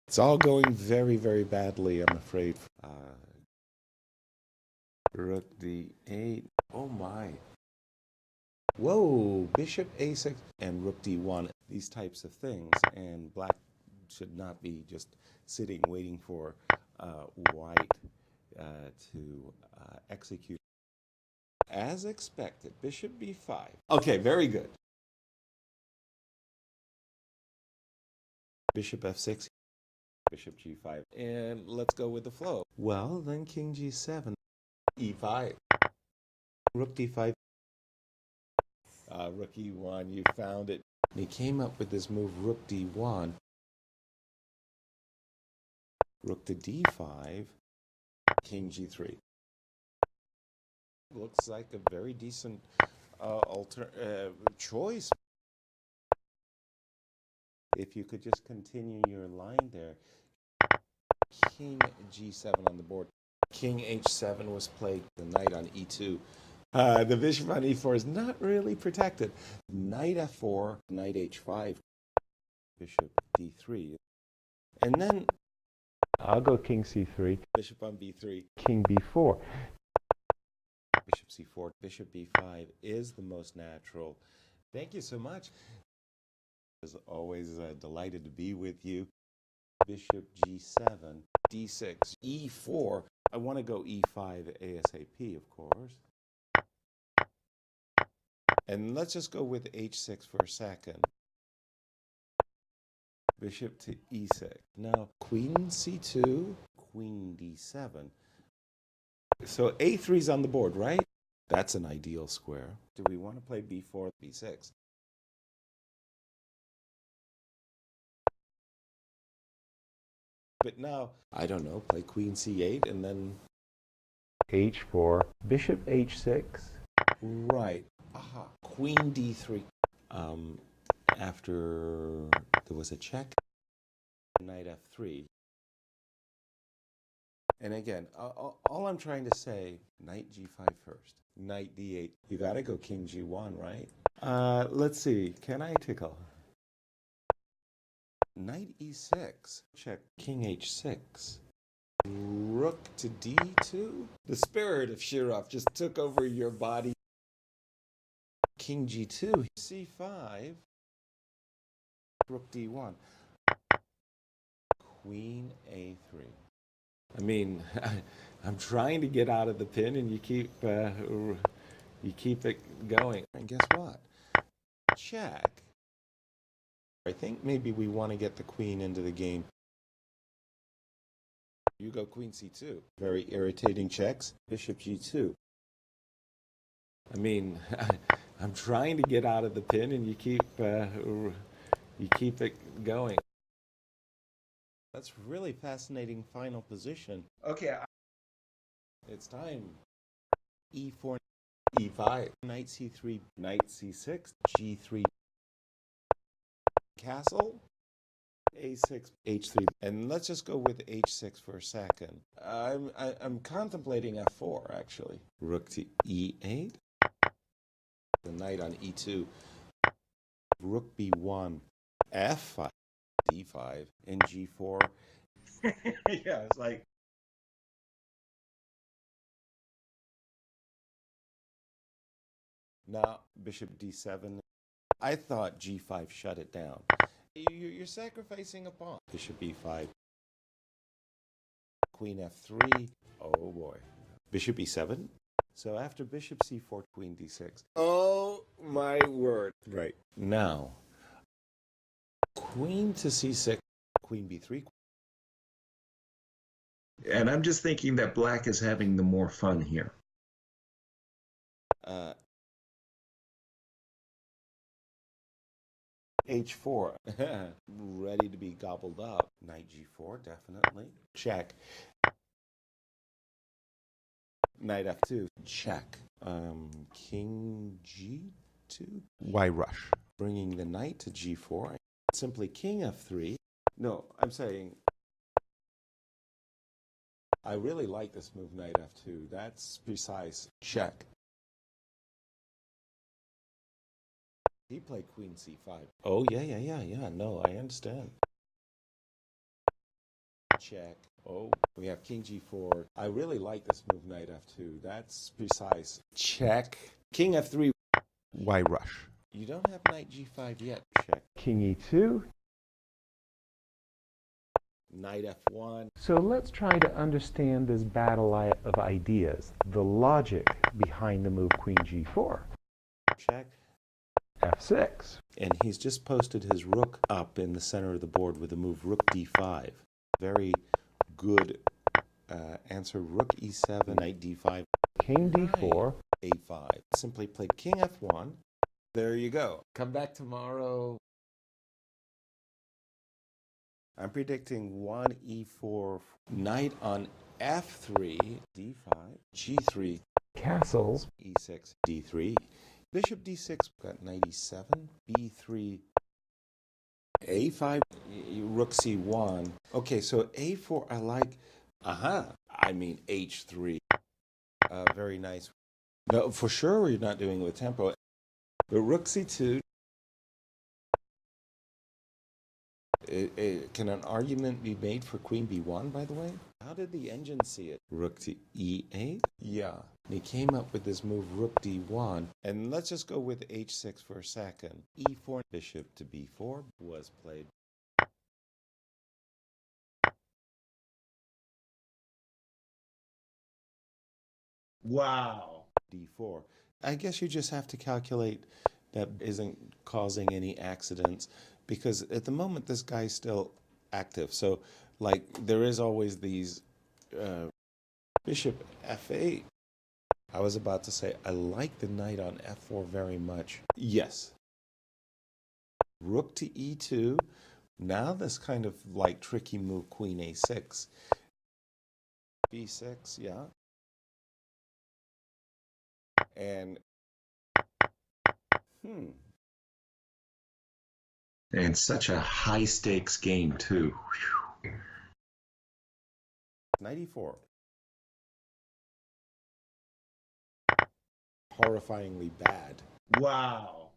It's all going very, very badly, I'm afraid. Rook D8. Oh my. Whoa, bishop A6 and rook D1. These types of things. And black should not be just sitting waiting for white to execute. As expected, bishop B5. Okay, very good. Bishop F6, bishop G5. And let's go with the flow. Well, then king G7, E5. Rook D5. Rook E1, you found it. And he came up with this move, rook D1. Rook to D5, king G3. Looks like a very decent choice. If you could just continue your line there. King G7 on the board. King H7 was played. The knight on E2. The bishop on E4 is not really protected. Knight F4, knight H5, bishop D3. And then I'll go king C3. bishop on B3. King B4. Bishop C4, bishop B5 is the most natural. Thank you so much. As always, delighted to be with you. Bishop G7, D6, E4. I want to go E5 ASAP, of course. And let's just go with H6 for a second. Bishop to E6. Now, queen C2, queen D7. So A3's on the board, right? That's an ideal square. Do we want to play B4, B6? But now, I don't know, play queen C8 and then... H4. Bishop H6. Right. Aha. Queen D3. After there was a check, knight F3. And again, all I'm trying to say, knight G5 first, knight D8. You got to go king G1, right? Let's see. Can I tickle? Knight E6. Check. King H6. Rook to d2? The spirit of Shirov just took over your body. King g2, c5, rook d1, queen a3. I mean, I'm trying to get out of the pin, and you keep it going. And guess what? Check. I think maybe we want to get the queen into the game. You go queen c2. Very irritating checks. Bishop g2. I mean, I'm trying to get out of the pin, and you keep it going. That's really fascinating final position. Okay, it's time. e4, e5, knight c3, knight c6, g3, castle, a6, h3, and let's just go with h6 for a second. I'm contemplating f4 actually. Rook to e8, the knight on e2, rook b1, f5, d5, and g4. Yeah, it's like. Now, bishop d7. I thought g5 shut it down. You're sacrificing a pawn. Bishop e5. Queen f3. Oh boy. Bishop e7. So after bishop c4, queen d6. Oh my word. Right. Now, queen to c6, queen b3. And I'm just thinking that black is having the more fun here. H4, ready to be gobbled up. Knight g4, definitely. Check. Knight f2, check. King g2. Why rush? Bringing the knight to g4. Simply king f3. No, I'm saying I really like this move, knight f2. That's precise. Check. He played queen c5. Oh, yeah. No, I understand. Check. Oh, we have king g4. I really like this move, knight f2. That's precise. Check. King f3. Why rush? You don't have knight g5 yet. Check. King e2. Knight f1. So let's try to understand this battle of ideas, the logic behind the move queen g4. Check. f6. And he's just posted his rook up in the center of the board with the move rook d5. Very good answer. Rook e7, knight d5. King d4. a5. Simply played king f1. There you go. Come back tomorrow. I'm predicting 1 e4, knight on f3, d5, g3, Castles. e6, d3, bishop d6, got knight e7, b3, a5, rook c1. Okay, so a4, I like, I mean h3. Very nice. No, for sure we're not doing it with tempo. But rook c2. Can an argument be made for queen b1, by the way? How did the engine see it? Rook to e8? Yeah. And he came up with this move, rook d1. And let's just go with h6 for a second. e4, bishop to b4 was played. Wow. d4. I guess you just have to calculate that isn't causing any accidents, because at the moment this guy's still active. So, like, there is always these bishop f8. I was about to say I like the knight on f4 very much. Yes. Rook to e2. Now this kind of like tricky move, queen a6. b6, yeah. And And such a high stakes game too. Whew. knight e4. Horrifyingly bad. Wow.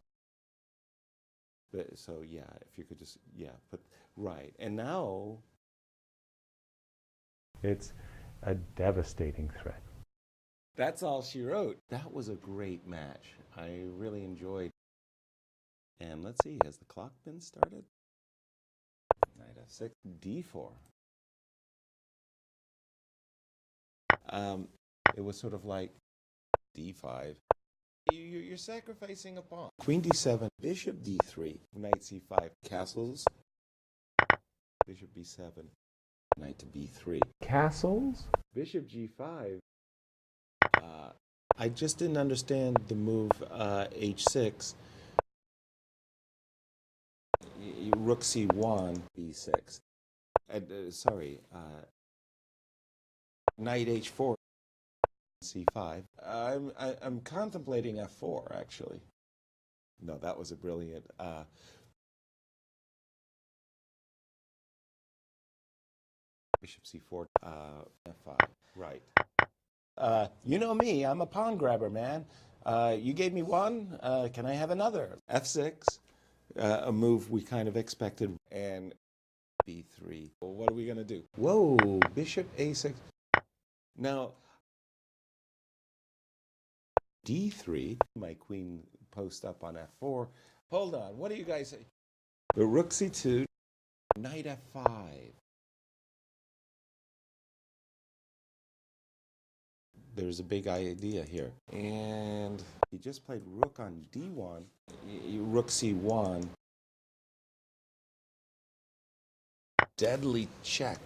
But, so yeah, if you could just put right. And now It's a devastating threat. That's all she wrote. That was a great match. I really enjoyed. And let's see, has the clock been started? Knight f6, d4. It was sort of like d5. You're sacrificing a pawn. Queen d7, bishop d3, knight c5, castles, bishop b7, knight to b3. Castles? Bishop g5. I just didn't understand the move h6. Rook c1, b6. Knight h4, c5. I'm contemplating f4 actually. No, that was a brilliant. Bishop c4, f5. Right. You know me, I'm a pawn grabber, man. You gave me one, can I have another? f6, a move we kind of expected, and b3. Well, what are we going to do? Whoa, bishop a6. Now, d3, my queen post up on f4. Hold on, what do you guys say? The rook c2, knight f5. There's a big idea here. And he just played rook on d1, rook c1. Deadly check.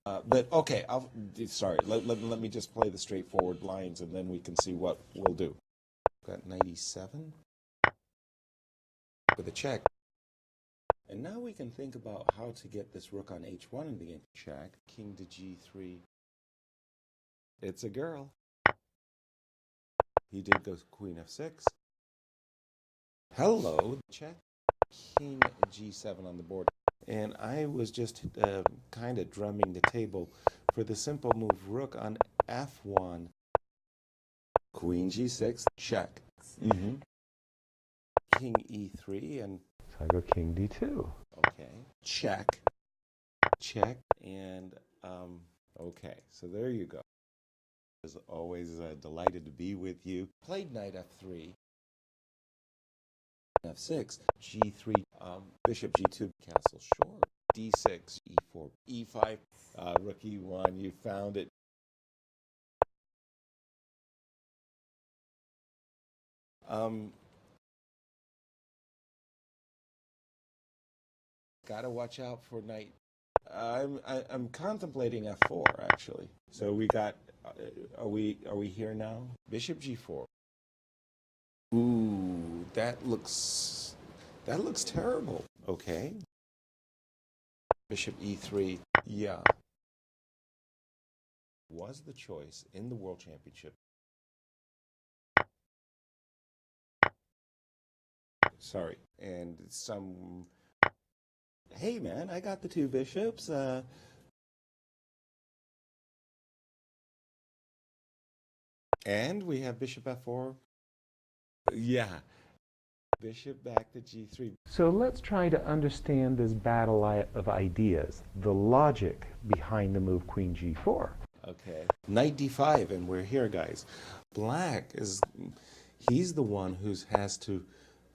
But okay, sorry, let me just play the straightforward lines and then we can see what we'll do. Got knight e7 with a check. And now we can think about how to get this rook on h1 in the game. Check, king to g3. It's a girl. He did go queen f6. Hello, check, king g7 on the board. And I was just kind of drumming the table for the simple move rook on f1. Queen g6, check. King e3 and... So I go king d2. Okay, check, check, and okay, so there you go. As always, delighted to be with you. Played knight f3. f6, g3, bishop g2, castle short, d6, e4, e5, rook e1, you found it. Gotta watch out for knight. I'm contemplating f4 actually. So we got. Are we here now? Bishop g4. Ooh, that looks terrible. Okay. Bishop e3. Yeah. Was the choice in the World Championship. Sorry. And some... Hey, man, I got the two bishops. And we have bishop f4. Yeah. Bishop back to g3. So let's try to understand this battle of ideas, the logic behind the move queen g4. Okay. Knight d5, and we're here, guys. Black is... He's the one who has to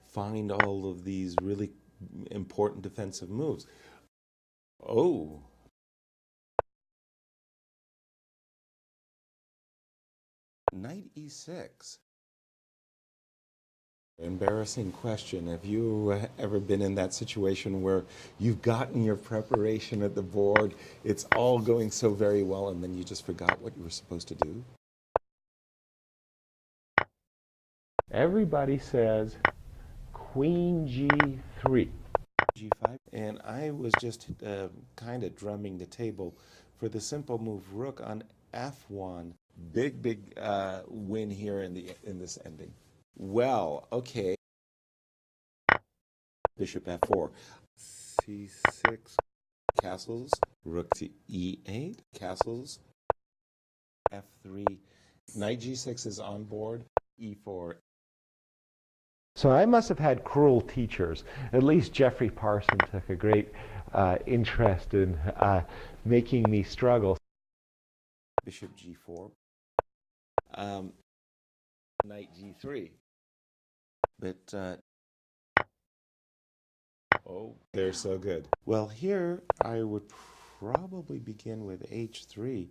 find all of these really important defensive moves. Oh. Knight e6. Embarrassing question. Have you ever been in that situation where you've gotten your preparation at the board, it's all going so very well, and then you just forgot what you were supposed to do? Everybody says queen g3. g5. And I was just kind of drumming the table for the simple move rook on f1. Big win here in this ending. Well, okay. Bishop f4. c6. Castles. Rook to e8. Castles. f3. Knight g6 is on board. e4. So I must have had cruel teachers. At least Jeffrey Parson took a great interest in making me struggle. bishop g4, knight g3. But, oh, they're so good. Well, here I would probably begin with h3.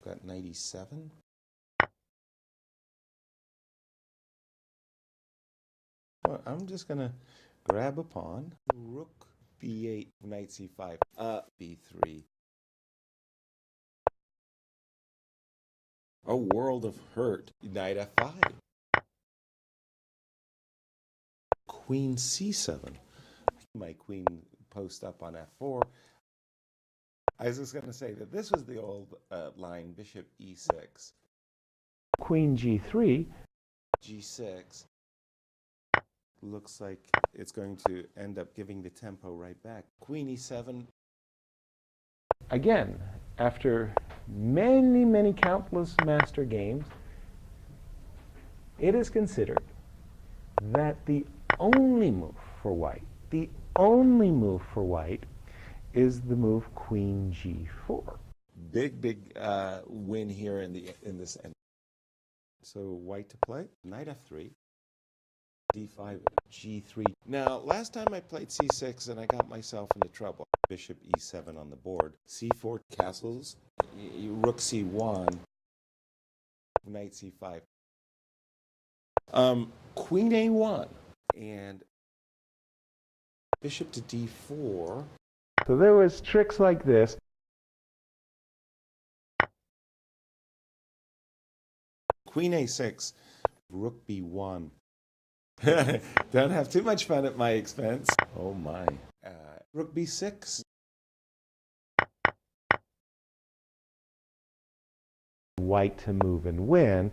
Got knight e7. Well, I'm just going to grab a pawn. Rook b8, knight c5, b3. A world of hurt. Knight f5. Queen c7. My queen post up on f4. I was just going to say that this was the old line, bishop e6. Queen g3. G6. Looks like it's going to end up giving the tempo right back. Queen e7. Again, after many, many countless master games, it is considered that the only move for white, is the move queen g4. Big win here in this end. So white to play, knight f3, d5, g3. Now, last time I played c6 and I got myself into trouble. Bishop e7 on the board, c4 castles, rook c1, knight c5. Queen a1 and bishop to d4. So there was tricks like this. Queen a6, rook b1. Don't have too much fun at my expense. Oh my. Rook b6. White to move and win.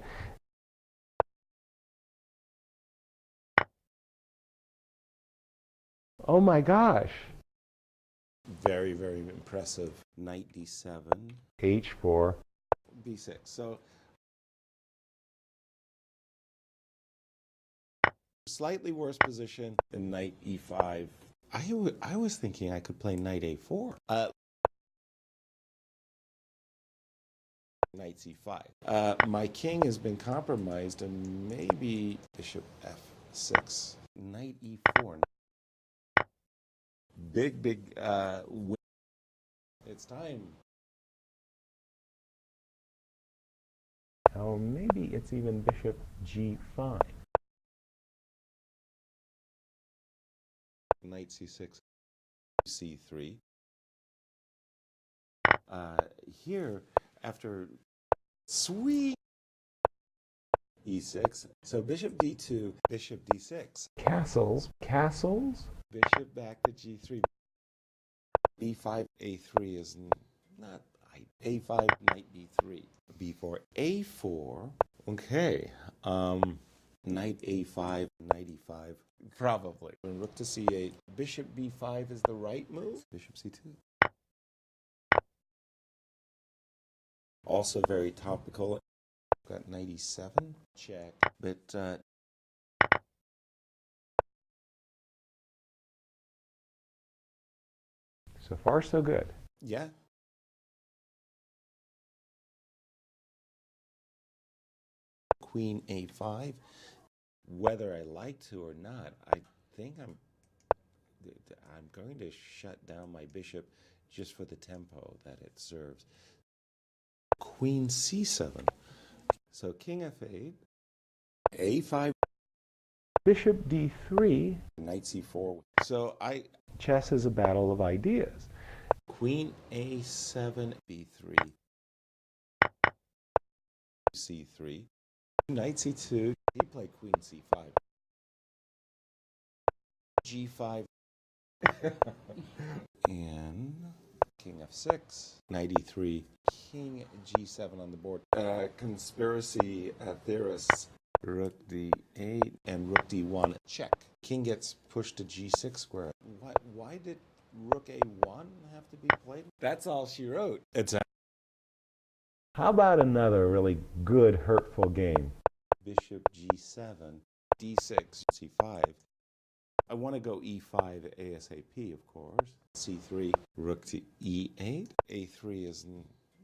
Oh my gosh. Very, very impressive. Knight d7. h4. b6. So slightly worse position than knight e5. I was thinking I could play knight a4. Knight c5. My king has been compromised, and maybe bishop f6. Knight e4. Big win. It's time. Or maybe it's even bishop g5. Knight c6, c3. Here, after sweet e6, so bishop d2, bishop d6. Castles. Bishop back to g3. b5, a3 is not a5, knight b3. b4, a4. Okay. Knight a5, knight e5. Probably. And rook to c8. Bishop b5 is the right move. Bishop c2. Also very topical. Got knight e7. Check. But so far, so good. yeah. Queen a5. Whether I like to or not, I think I'm going to shut down my bishop just for the tempo that it serves. Queen c7. So king f8, a5, Bishop d3. knight c4. So Chess is a battle of ideas. queen a7, b3, c3, knight c2. He played queen c5, g5, and king f6, knight e3, king g7 on the board. Conspiracy theorists, rook d8 and rook d1 check. King gets pushed to g6 square. Why did rook a1 have to be played? That's all she wrote. How about another really good, hurtful game? Bishop g7, d6, c5, I want to go e5 ASAP, of course. c3, rook to e8. a3 is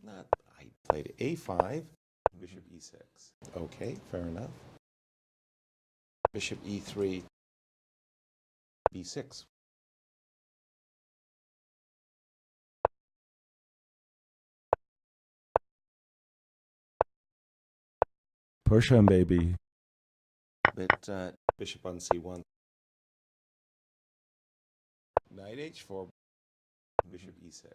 not, I played a5, bishop e6. Okay, fair enough. Bishop e3, b6. Push him, baby. But bishop on c1. Knight h4, bishop e6.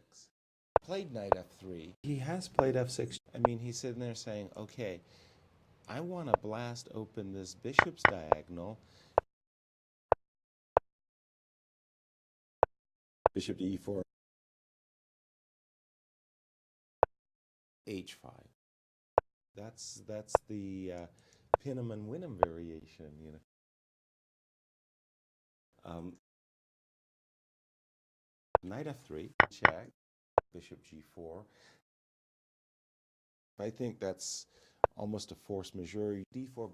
Played knight f3. He has played f6. I mean, he's sitting there saying, okay, I want to blast open this bishop's diagonal. Bishop to e4. h5. That's the Pinham and Wynnum variation, you know. Knight f3, check. Bishop g4. I think that's almost a force majeure. d4.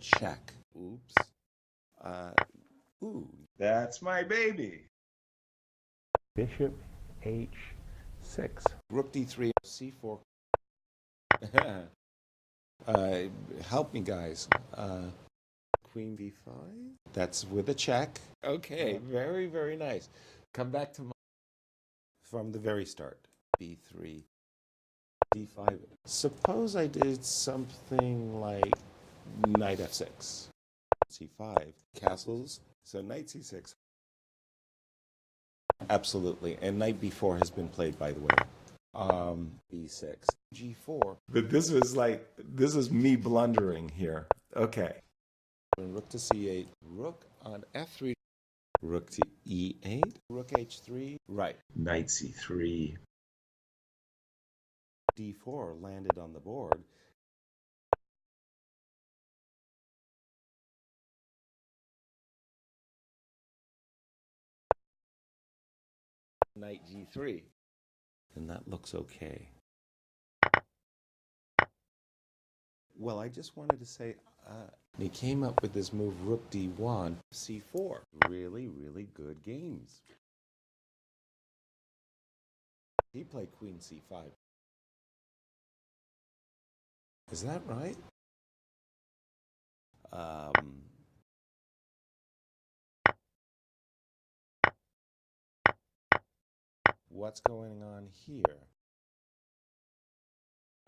Check. Oops. Ooh. That's my baby. Bishop h6. Rook d3, c4. Help me, guys. Queen b5. That's with a check. Okay, very, very nice. Come back to from the very start. b3, d5. Suppose I did something like knight f6, c5, castles. So knight c6. Absolutely. And knight b4 has been played, by the way. b6, g4. But this is me blundering here. Okay. Rook to c8, rook on f3, rook to e8, rook h3, right. Knight c3. d4 landed on the board. Knight g3. And that looks okay. Well, I just wanted to say, he came up with this move, rook d1, c4. Really, really good games. He played queen c5. Is that right? What's going on here?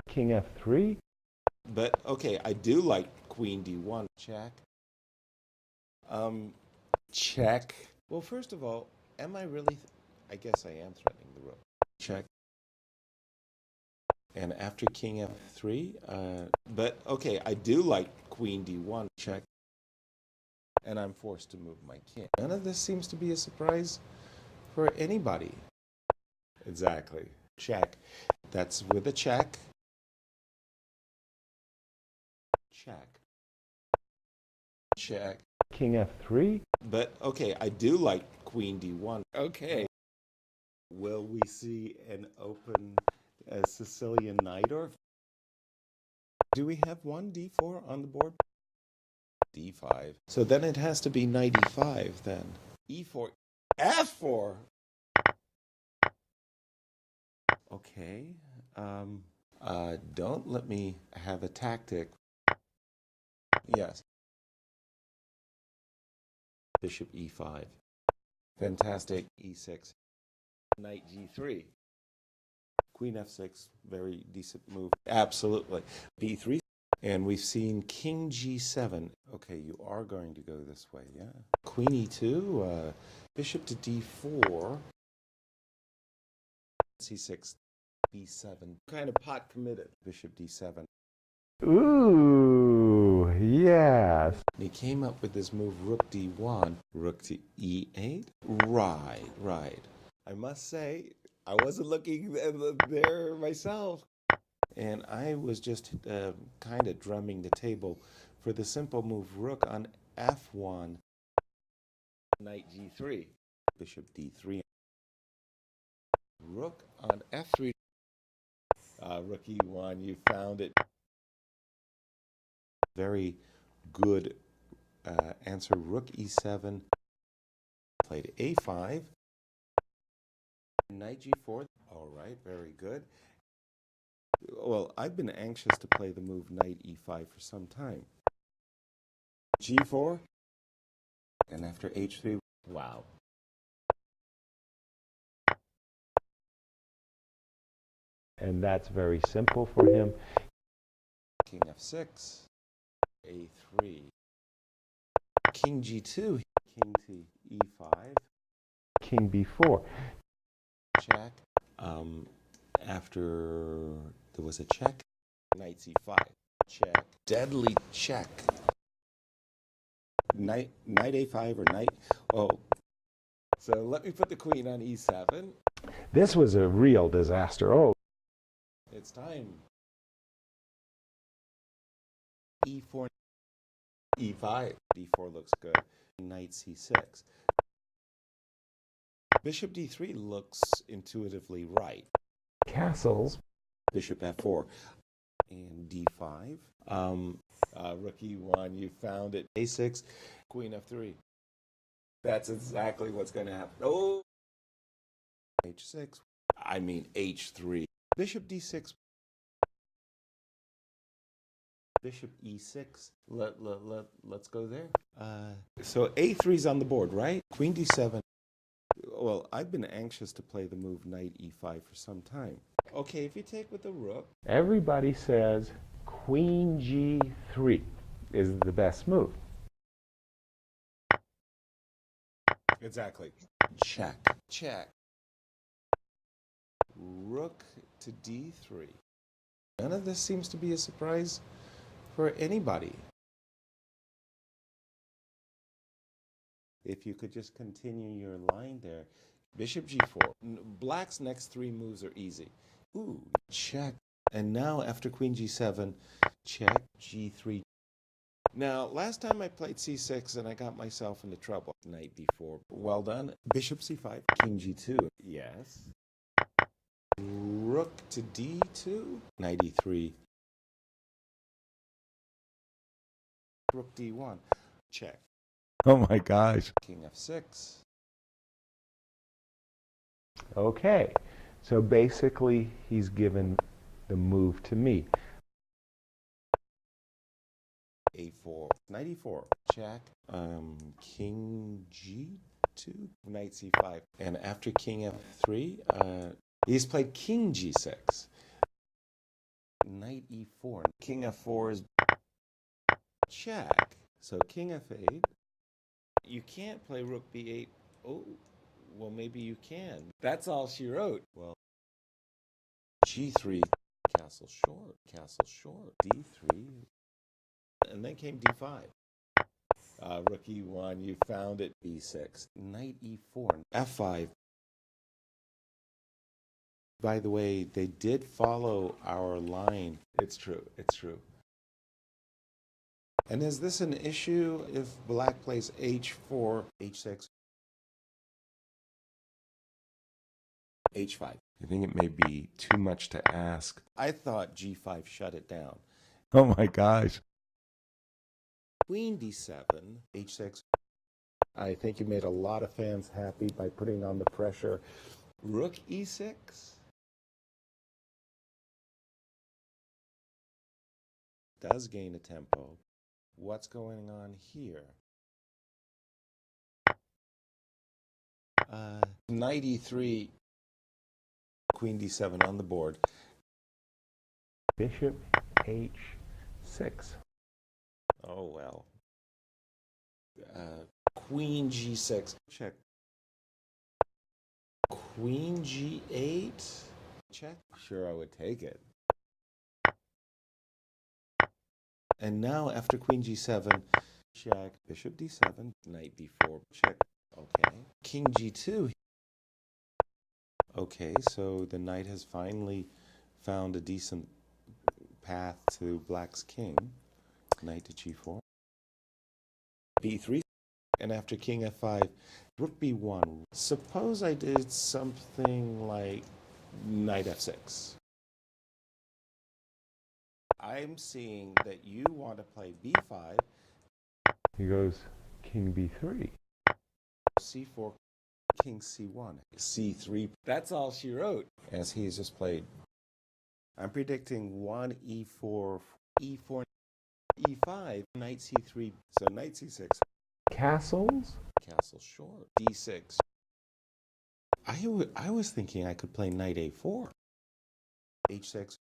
King f3. But, okay, I do like queen d1. Check. Check. Well, first of all, am I really... I guess I am threatening the rook. Check. And after king f3, but, okay, I do like queen d1. Check. And I'm forced to move my king. None of this seems to be a surprise for anybody. Exactly. Check. That's with a check. Check. Check. King f3. But, okay, I do like queen d1. Okay. Will we see an open Sicilian knight, or do we have one d4 on the board? d5. So then it has to be knight e5 then. e4. f4! Okay. Don't let me have a tactic. Yes. Bishop e5. Fantastic. e6. Knight g3. Queen f6. Very decent move. Absolutely. b3. And we've seen king g7. Okay, you are going to go this way, yeah. Queen e2. Bishop to d4. c6. b7. Kind of pot committed. Bishop d7. Ooh, yes. And he came up with this move, rook d1, rook to e8. Right. I must say, I wasn't looking there myself. And I was just kind of drumming the table for the simple move, rook on f1, knight g3, bishop d3. Rook on f3, rook e1, you found it. Very Good answer. Rook e7. Played a5. Knight g4. All right, very good. Well, I've been anxious to play the move knight e5 for some time. g4. And after h3. Wow. And that's very simple for him. King f6. a3. King g2. King to e5. King b4. Check. After there was a check, knight c5. Check. Deadly check. Knight a5 or knight. Oh. So let me put the queen on e7. This was a real disaster. Oh, It's time. e4, e5. d4 looks good. Knight c6. Bishop d3 looks intuitively right. castles. Bishop f4 and d5. Rook e1, you found it. a6, queen f3. That's exactly what's going to happen. Oh, h6. I mean h3. Bishop d6. Bishop e6. Let's go there. So a3's on the board, right? Queen d7. Well, I've been anxious to play the move knight e5 for some time. Okay, if you take with the rook. Everybody says queen g3 is the best move. Exactly. Check. Check. Rook to d3. None of this seems to be a surprise for anybody. If you could just continue your line there. Bishop g4. Black's next three moves are easy. Ooh, check. And now after queen g7, check, g3. Now, last time I played c6 and I got myself into trouble. Knight b4. Well done. Bishop c5. King g2. Yes. Rook to d2. Knight e3. Rook d1. Check. Oh my gosh. King f6. Okay, so basically he's given the move to me. a4. Knight e4. Check. King g2. Knight c5. And after king f3, he's played king g6. Knight e4. King f4 is check. So king f8. You can't play rook b8. Oh, well, maybe you can. That's all she wrote. Well, g3, castle short, d3, and then came d5. Rook e1, you found it, b6. Knight e4, f5. By the way, they did follow our line. It's true, it's true. And is this an issue if black plays h4, h6, h5? I think it may be too much to ask. I thought g5 shut it down. Oh my gosh. Queen d7, h6. I think you made a lot of fans happy by putting on the pressure. Rook e6. Does gain a tempo. What's going on here? Knight e3, queen d7 on the board. Bishop h6. Oh, well. Queen g6. Check. Queen g8. Check. Sure, I would take it. And now, after queen g7, check. Bishop d7. Knight d4. Check. Okay. King g2. Okay, so the knight has finally found a decent path to black's king. Knight to g4. b3. And after king f5, rook b1. Suppose I did something like knight f6. I'm seeing that you want to play b5 He goes king b3. C4, king C1, C3. That's all she wrote. As he's just played. I'm predicting 1 E4, E4, E5, knight C3, so knight C6. Castles? Castle short. D6. I was thinking I could play knight A4. H6.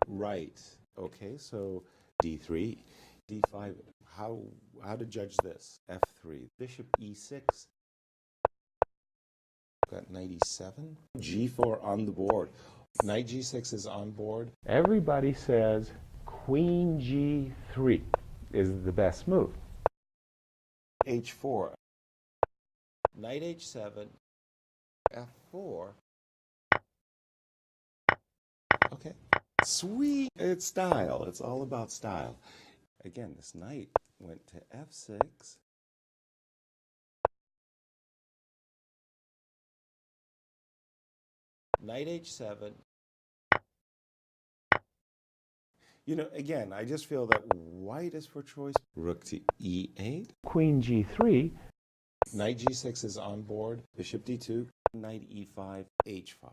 Right. Okay, so D3, D5. How to judge this? F3. Bishop E6. Got knight E7. G4 on the board. Knight G6 is on board. Everybody says queen g3 is the best move. H4. Knight H7. F4. Okay. Sweet. It's style. It's all about style. Again, this knight went to F6. Knight H7. Again, I just feel that white is for choice. Rook to E8. Queen g3. Knight G6 is on board. Bishop D2. Knight E5. H5.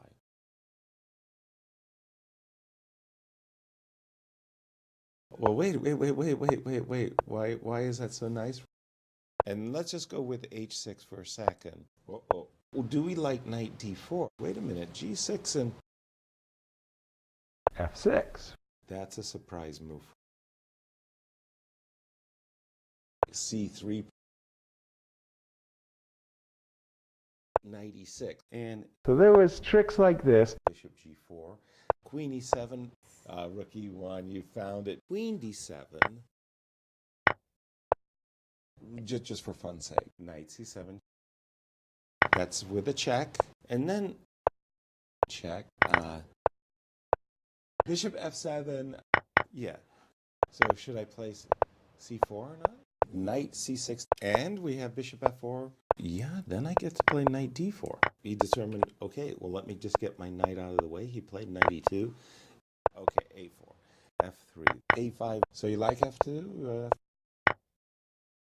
Well, wait. Why is that so nice? And let's just go with H6 for a second. Uh-oh. Well, do we like knight D4? Wait a minute. G6 and f6. that's a surprise move. C3. Knight E6. And So there was tricks like this. Bishop G4. Queen E7. Rook E1. You found it. Queen D7. Just for fun's sake. Knight C7. That's with a check. And then check. Bishop F7. Yeah. So should I place C4 or not? Knight C6. And we have Bishop F4. Yeah, then I get to play Knight D4. He determined, okay, well, let me just get my knight out of the way. He played Knight E2. Okay, A4. F3. A5. So you like F2?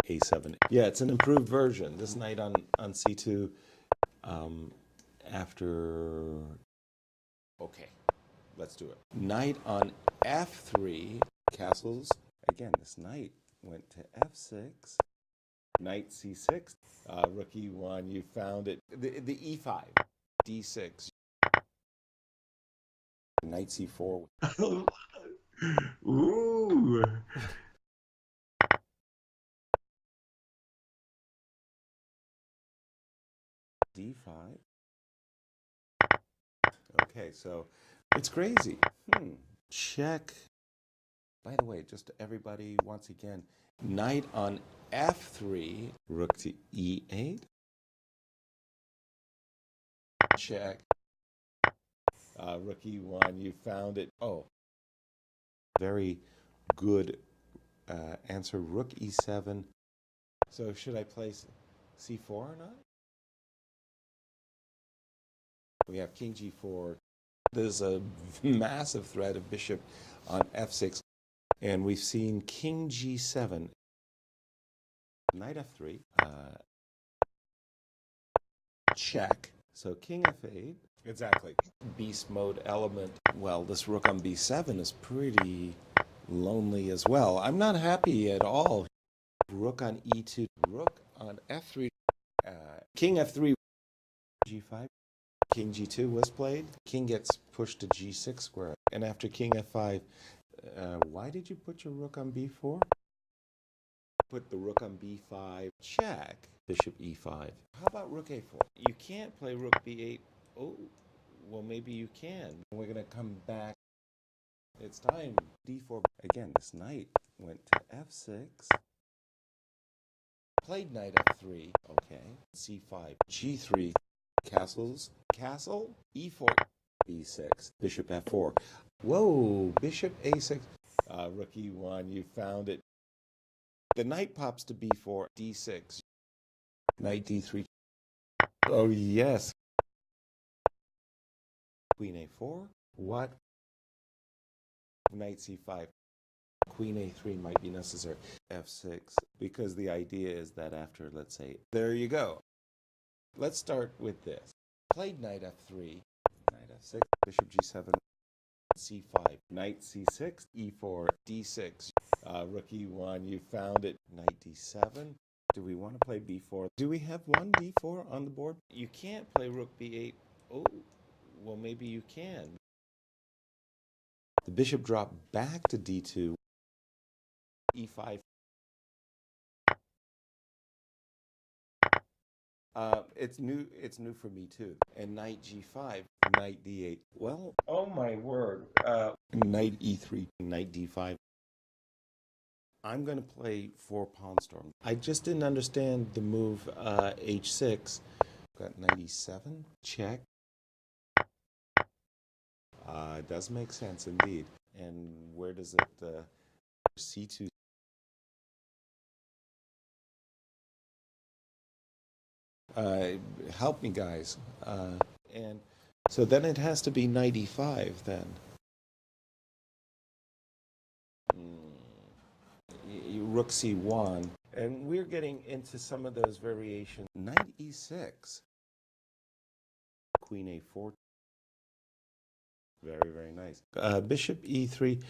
A7. Yeah, it's an improved version. This knight on C2 after... Okay, let's do it. Knight on F3. Castles. Again, this knight went to F6. Knight C6. Rook E1. You found it. The E5. D6. Knight C4. Ooh. D5. Okay, so it's crazy. Check. By the way, just everybody, once again, knight on F3, rook to E8. Check. Rook E1, you found it. Oh, very good answer. Rook E7. So should I place C4 or not? We have King G4. There's a massive threat of bishop on F6. And we've seen King G7. Knight F3. Check. So King F8. Exactly. Beast mode element. Well, this rook on B7 is pretty lonely as well. I'm not happy at all. Rook on E2. Rook on F3. King F3. G5. King G2 was played. King gets pushed to G6 square. And after King F5, why did you put your rook on B4? Put the rook on B5. Check. Bishop E5. How about rook A4? You can't play rook B8. Oh, well, maybe you can. We're going to come back. It's time. D4. Again, this knight went to F6. Played knight F3. Okay. C5. G3. Castles. Castle. E4. B6. Bishop F4. Whoa. Bishop A6. Rook E1. You found it. The knight pops to B4. D6. Knight D3. Oh, yes. Queen A4. What? Knight C5. queen a3 might be necessary. f6, because the idea is that after, let's say, there you go. Let's start with this. Played knight f3, knight f6, bishop g7, c5, knight c6, e4, d6, rook e1, you found it, knight d7. Do we want to play b4? Do we have one d4 on the board? You can't play rook b8. Oh, well, maybe you can. The bishop dropped back to d2, e5. It's new for me too. And knight g5, knight d8. Well, oh my word. Knight e3, knight d5. I'm going to play 4 pawn storm. I just didn't understand the move h6. Got knight e7, check. It does make sense indeed. And where does it c2? Help me, guys. And so then it has to be knight e5 then. Rook c1. And we're getting into some of those variations. Knight e6. Queen a4. Very, very nice. Bishop e3.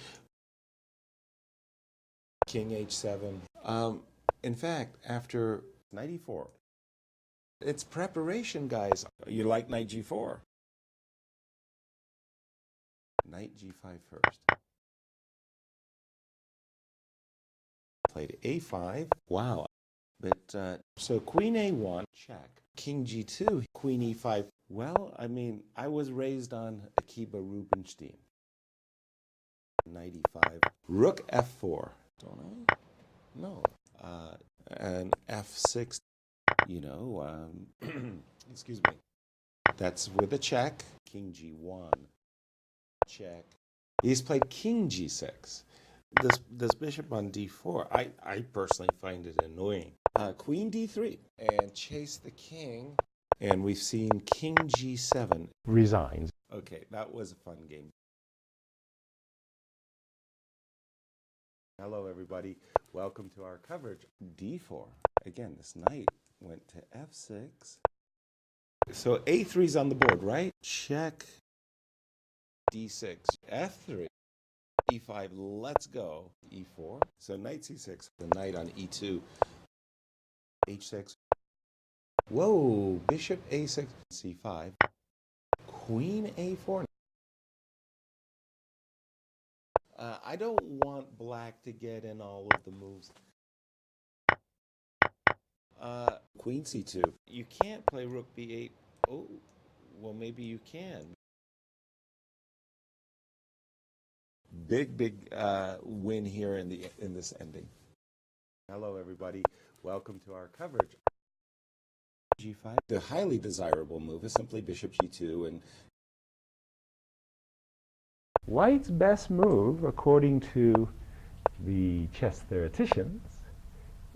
King h7. In fact, after knight e4, it's preparation, guys. You like knight g4. Knight g5 first. Played a5. Wow. But so queen a1, check. King g2, queen e5. Well, I mean, I was raised on Akiba Rubinstein. Knight e5. Rook f4. Don't I? No. And f6. You know, excuse me. That's with a check. King g1. Check. He's played king g6. This bishop on d4, I personally find it annoying. Queen d3 and chase the king. And we've seen king g7. Resigns. Okay, that was a fun game. Hello, everybody. Welcome to our coverage. d4. Again, this knight went to f6. So a3's on the board, right? Check. d6. f3. e5. Let's go. e4. So knight c6. The knight on e2. h6. Whoa. Bishop a6. c5. Queen a4. I don't want black to get in all of the moves. Queen c2. You can't play rook b8. Oh, well, maybe you can. Big win here in this ending. Hello, everybody. Welcome to our coverage. g5. The highly desirable move is simply bishop g2 and White's best move, according to the chess theoreticians,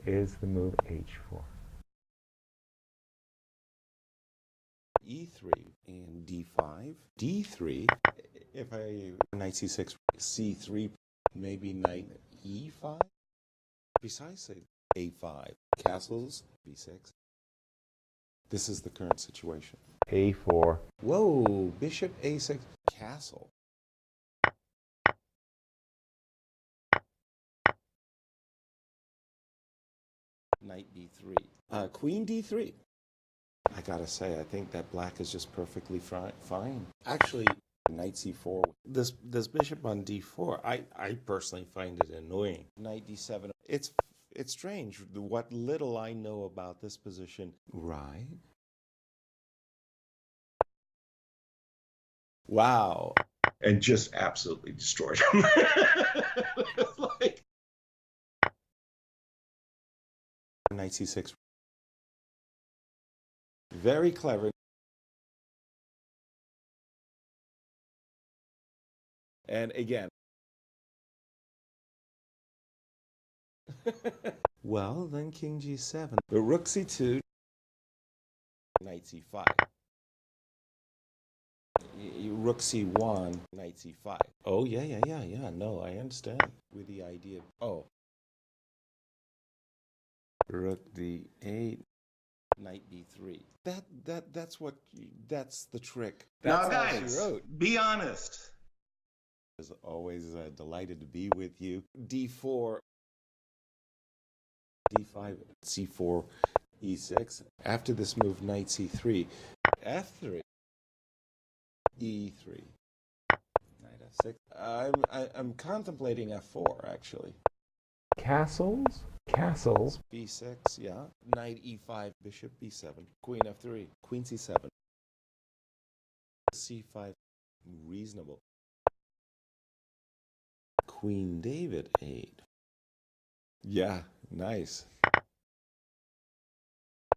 is the move h4. e3 and d5. d3. If I knight c6, c3, maybe knight e5. Precisely. a5. Castles. b6. This is the current situation. a4. Whoa, bishop a6, castle. Knight b3. Queen d3. I gotta say, I think that black is just perfectly fine. Actually, knight c4. This bishop on d4, I personally find it annoying. Knight d7. It's strange what little I know about this position. Right. Wow. And just absolutely destroyed him. It's like... Knight c6. Very clever. And again. Well, then king g7. But rook c2. Knight c5. rook c1, knight c5. Oh, yeah. No, I understand. With the idea, oh, rook d8, knight b3. That's the trick. That's Now, all she guys, wrote. be honest. As always, delighted to be with you. d4, d5, c4, e6. After this move, knight c3, f3, e3, knight f6. I'm contemplating f4 actually. Castles? b6, yeah. Knight e5, bishop b7, queen f3, queen c7, c5, reasonable. Queen David 8. Yeah, nice.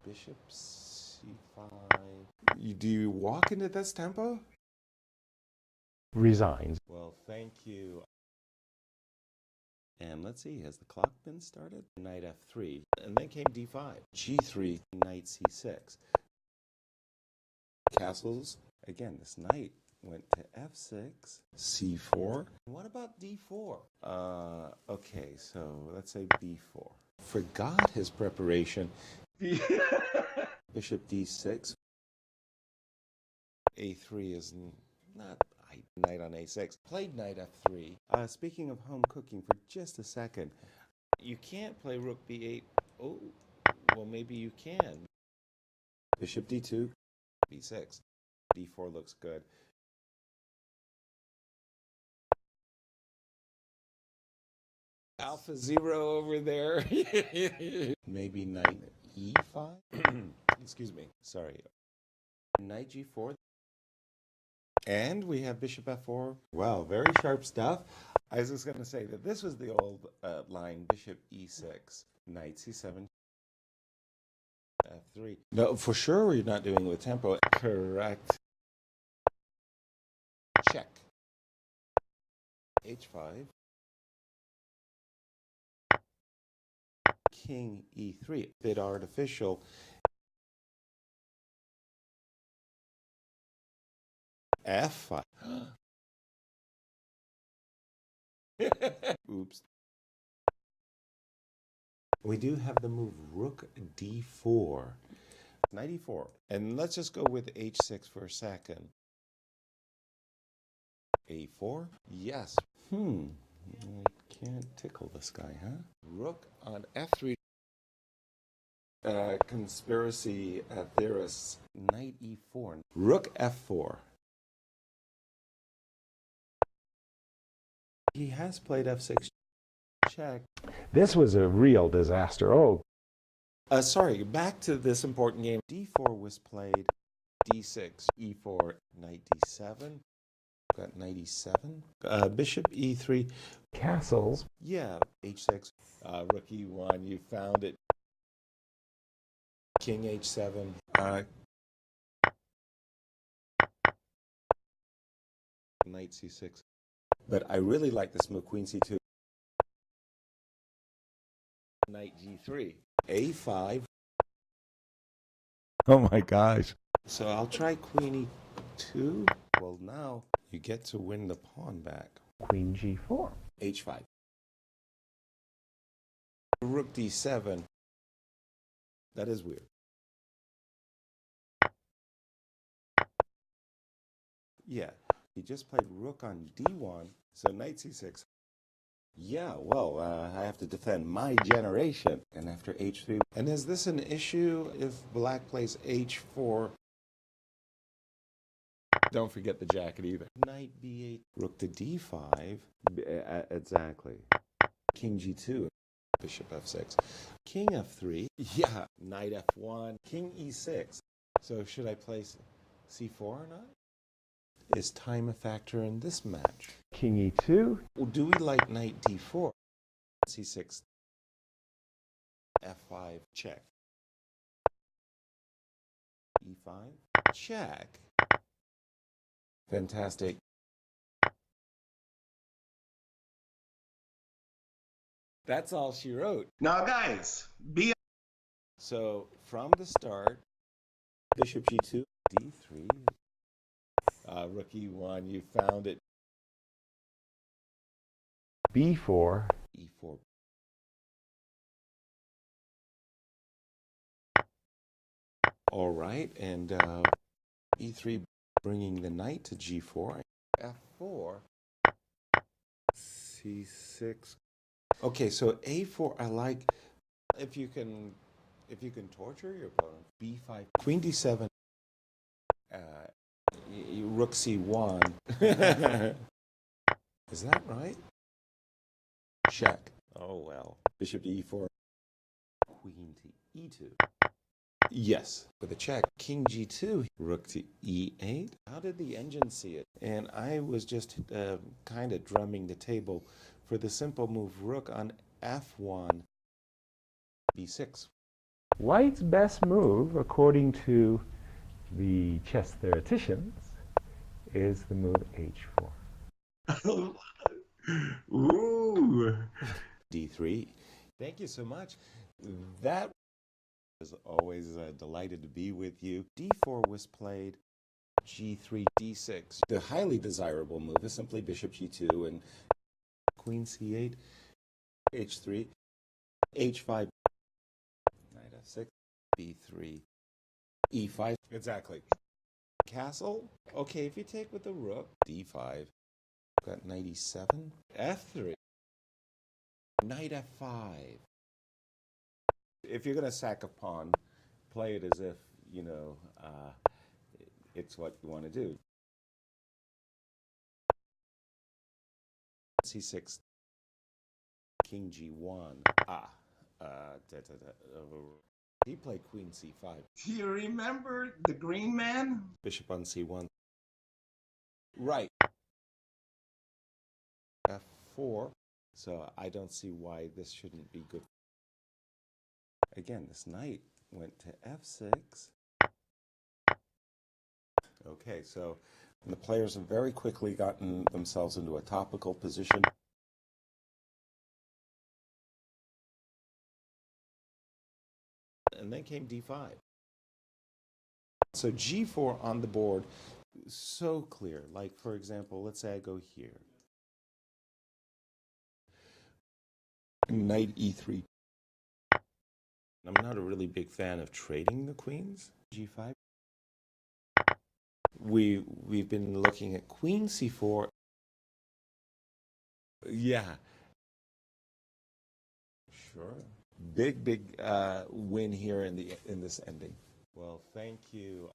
Bishop c5. Do you walk into this tempo? Resigns. Well, thank you. And let's see, has the clock been started? Knight f3, and then came d5, g3, knight c6. Castles, again, this knight went to f6, c4. What about d4? Okay, so let's say b4. Forgot his preparation. Bishop d6. a3 is not knight on a6. Played knight f3. Speaking of home cooking for just a second, you can't play rook b8. Oh, well, maybe you can. Bishop d2, b6. d4 looks good. Alpha 0 over there. Maybe knight e5? Excuse me, sorry. Knight g4. And we have bishop f4. Wow, very sharp stuff. I was just going to say that this was the old line, bishop e6, knight c7, f3. No, for sure we're not doing it with tempo. Correct. Check. h5. King e3. Bit artificial. f5. Oops. We do have the move rook d4. Knight e4. And let's just go with h6 for a second. a4? Yes. I can't tickle this guy, huh? Rook on f3. Conspiracy theorists. Knight e4. Rook f4. He has played f6 check. This was a real disaster. Oh, Sorry, back to this important game. d4 was played, d6, e4, knight d7. Got knight e7. Bishop e3. castles. Yeah, h6. Rook e1, you found it. King h7. Knight c6. But I really like this move, queen c2. Knight g3. a5. Oh my gosh. So I'll try queen e2. Well, now you get to win the pawn back. Queen g4. h5. Rook d7. That is weird. Yeah, he just played rook on d1, so knight c6. Yeah, well, I have to defend my generation. And after h3. And is this an issue if black plays h4? Don't forget the jacket either. Knight b8, rook to d5. Exactly. King g2, bishop f6. King f3. Yeah, knight f1. King e6. So should I place c4 or not? Is time a factor in this match? King e2. Well, do we like knight d4? c6, f5, check. e5, check. Fantastic. That's all she wrote. Now, guys, be So from the start, bishop g2, d3, Rook E1, you found it. B4. E4. All right, and E3 bringing the knight to G4. F4. C6. Okay, so A4 I like if you can torture your opponent. B5. Queen D7. Rook C1. Is that right? Check. Oh well. Bishop to E4. Queen to E2. Yes, with a check. King G2. Rook to E8. How did the engine see it? And I was just kind of drumming the table for the simple move Rook on F1. B6. White's best move, according to the chess theoreticians, is the move H4. Ooh. D3. Thank you so much. That was always delighted to be with you. D4 was played. G3, D6. The highly desirable move is simply Bishop G2 and Queen C8, H3, H5, Knight F6, B3, E5. Exactly. Castle. Okay, if you take with the rook, D5. Got Knight E7, F3, Knight F5. If you're going to sack a pawn, play it as if, it's what you want to do. C6, King G1. He played Queen C5. Do you remember the Green Man? Bishop on C1. Right. F4. So I don't see why this shouldn't be good. Again, this knight went to F6. Okay, so the players have very quickly gotten themselves into a topical position. And then came D5. So G4 on the board, so clear. Like, for example, let's say I go here. Knight E3. I'm not a really big fan of trading the queens. G5. We've been looking at Queen C4. Yeah. Sure. Big win here in this ending. Well, thank you.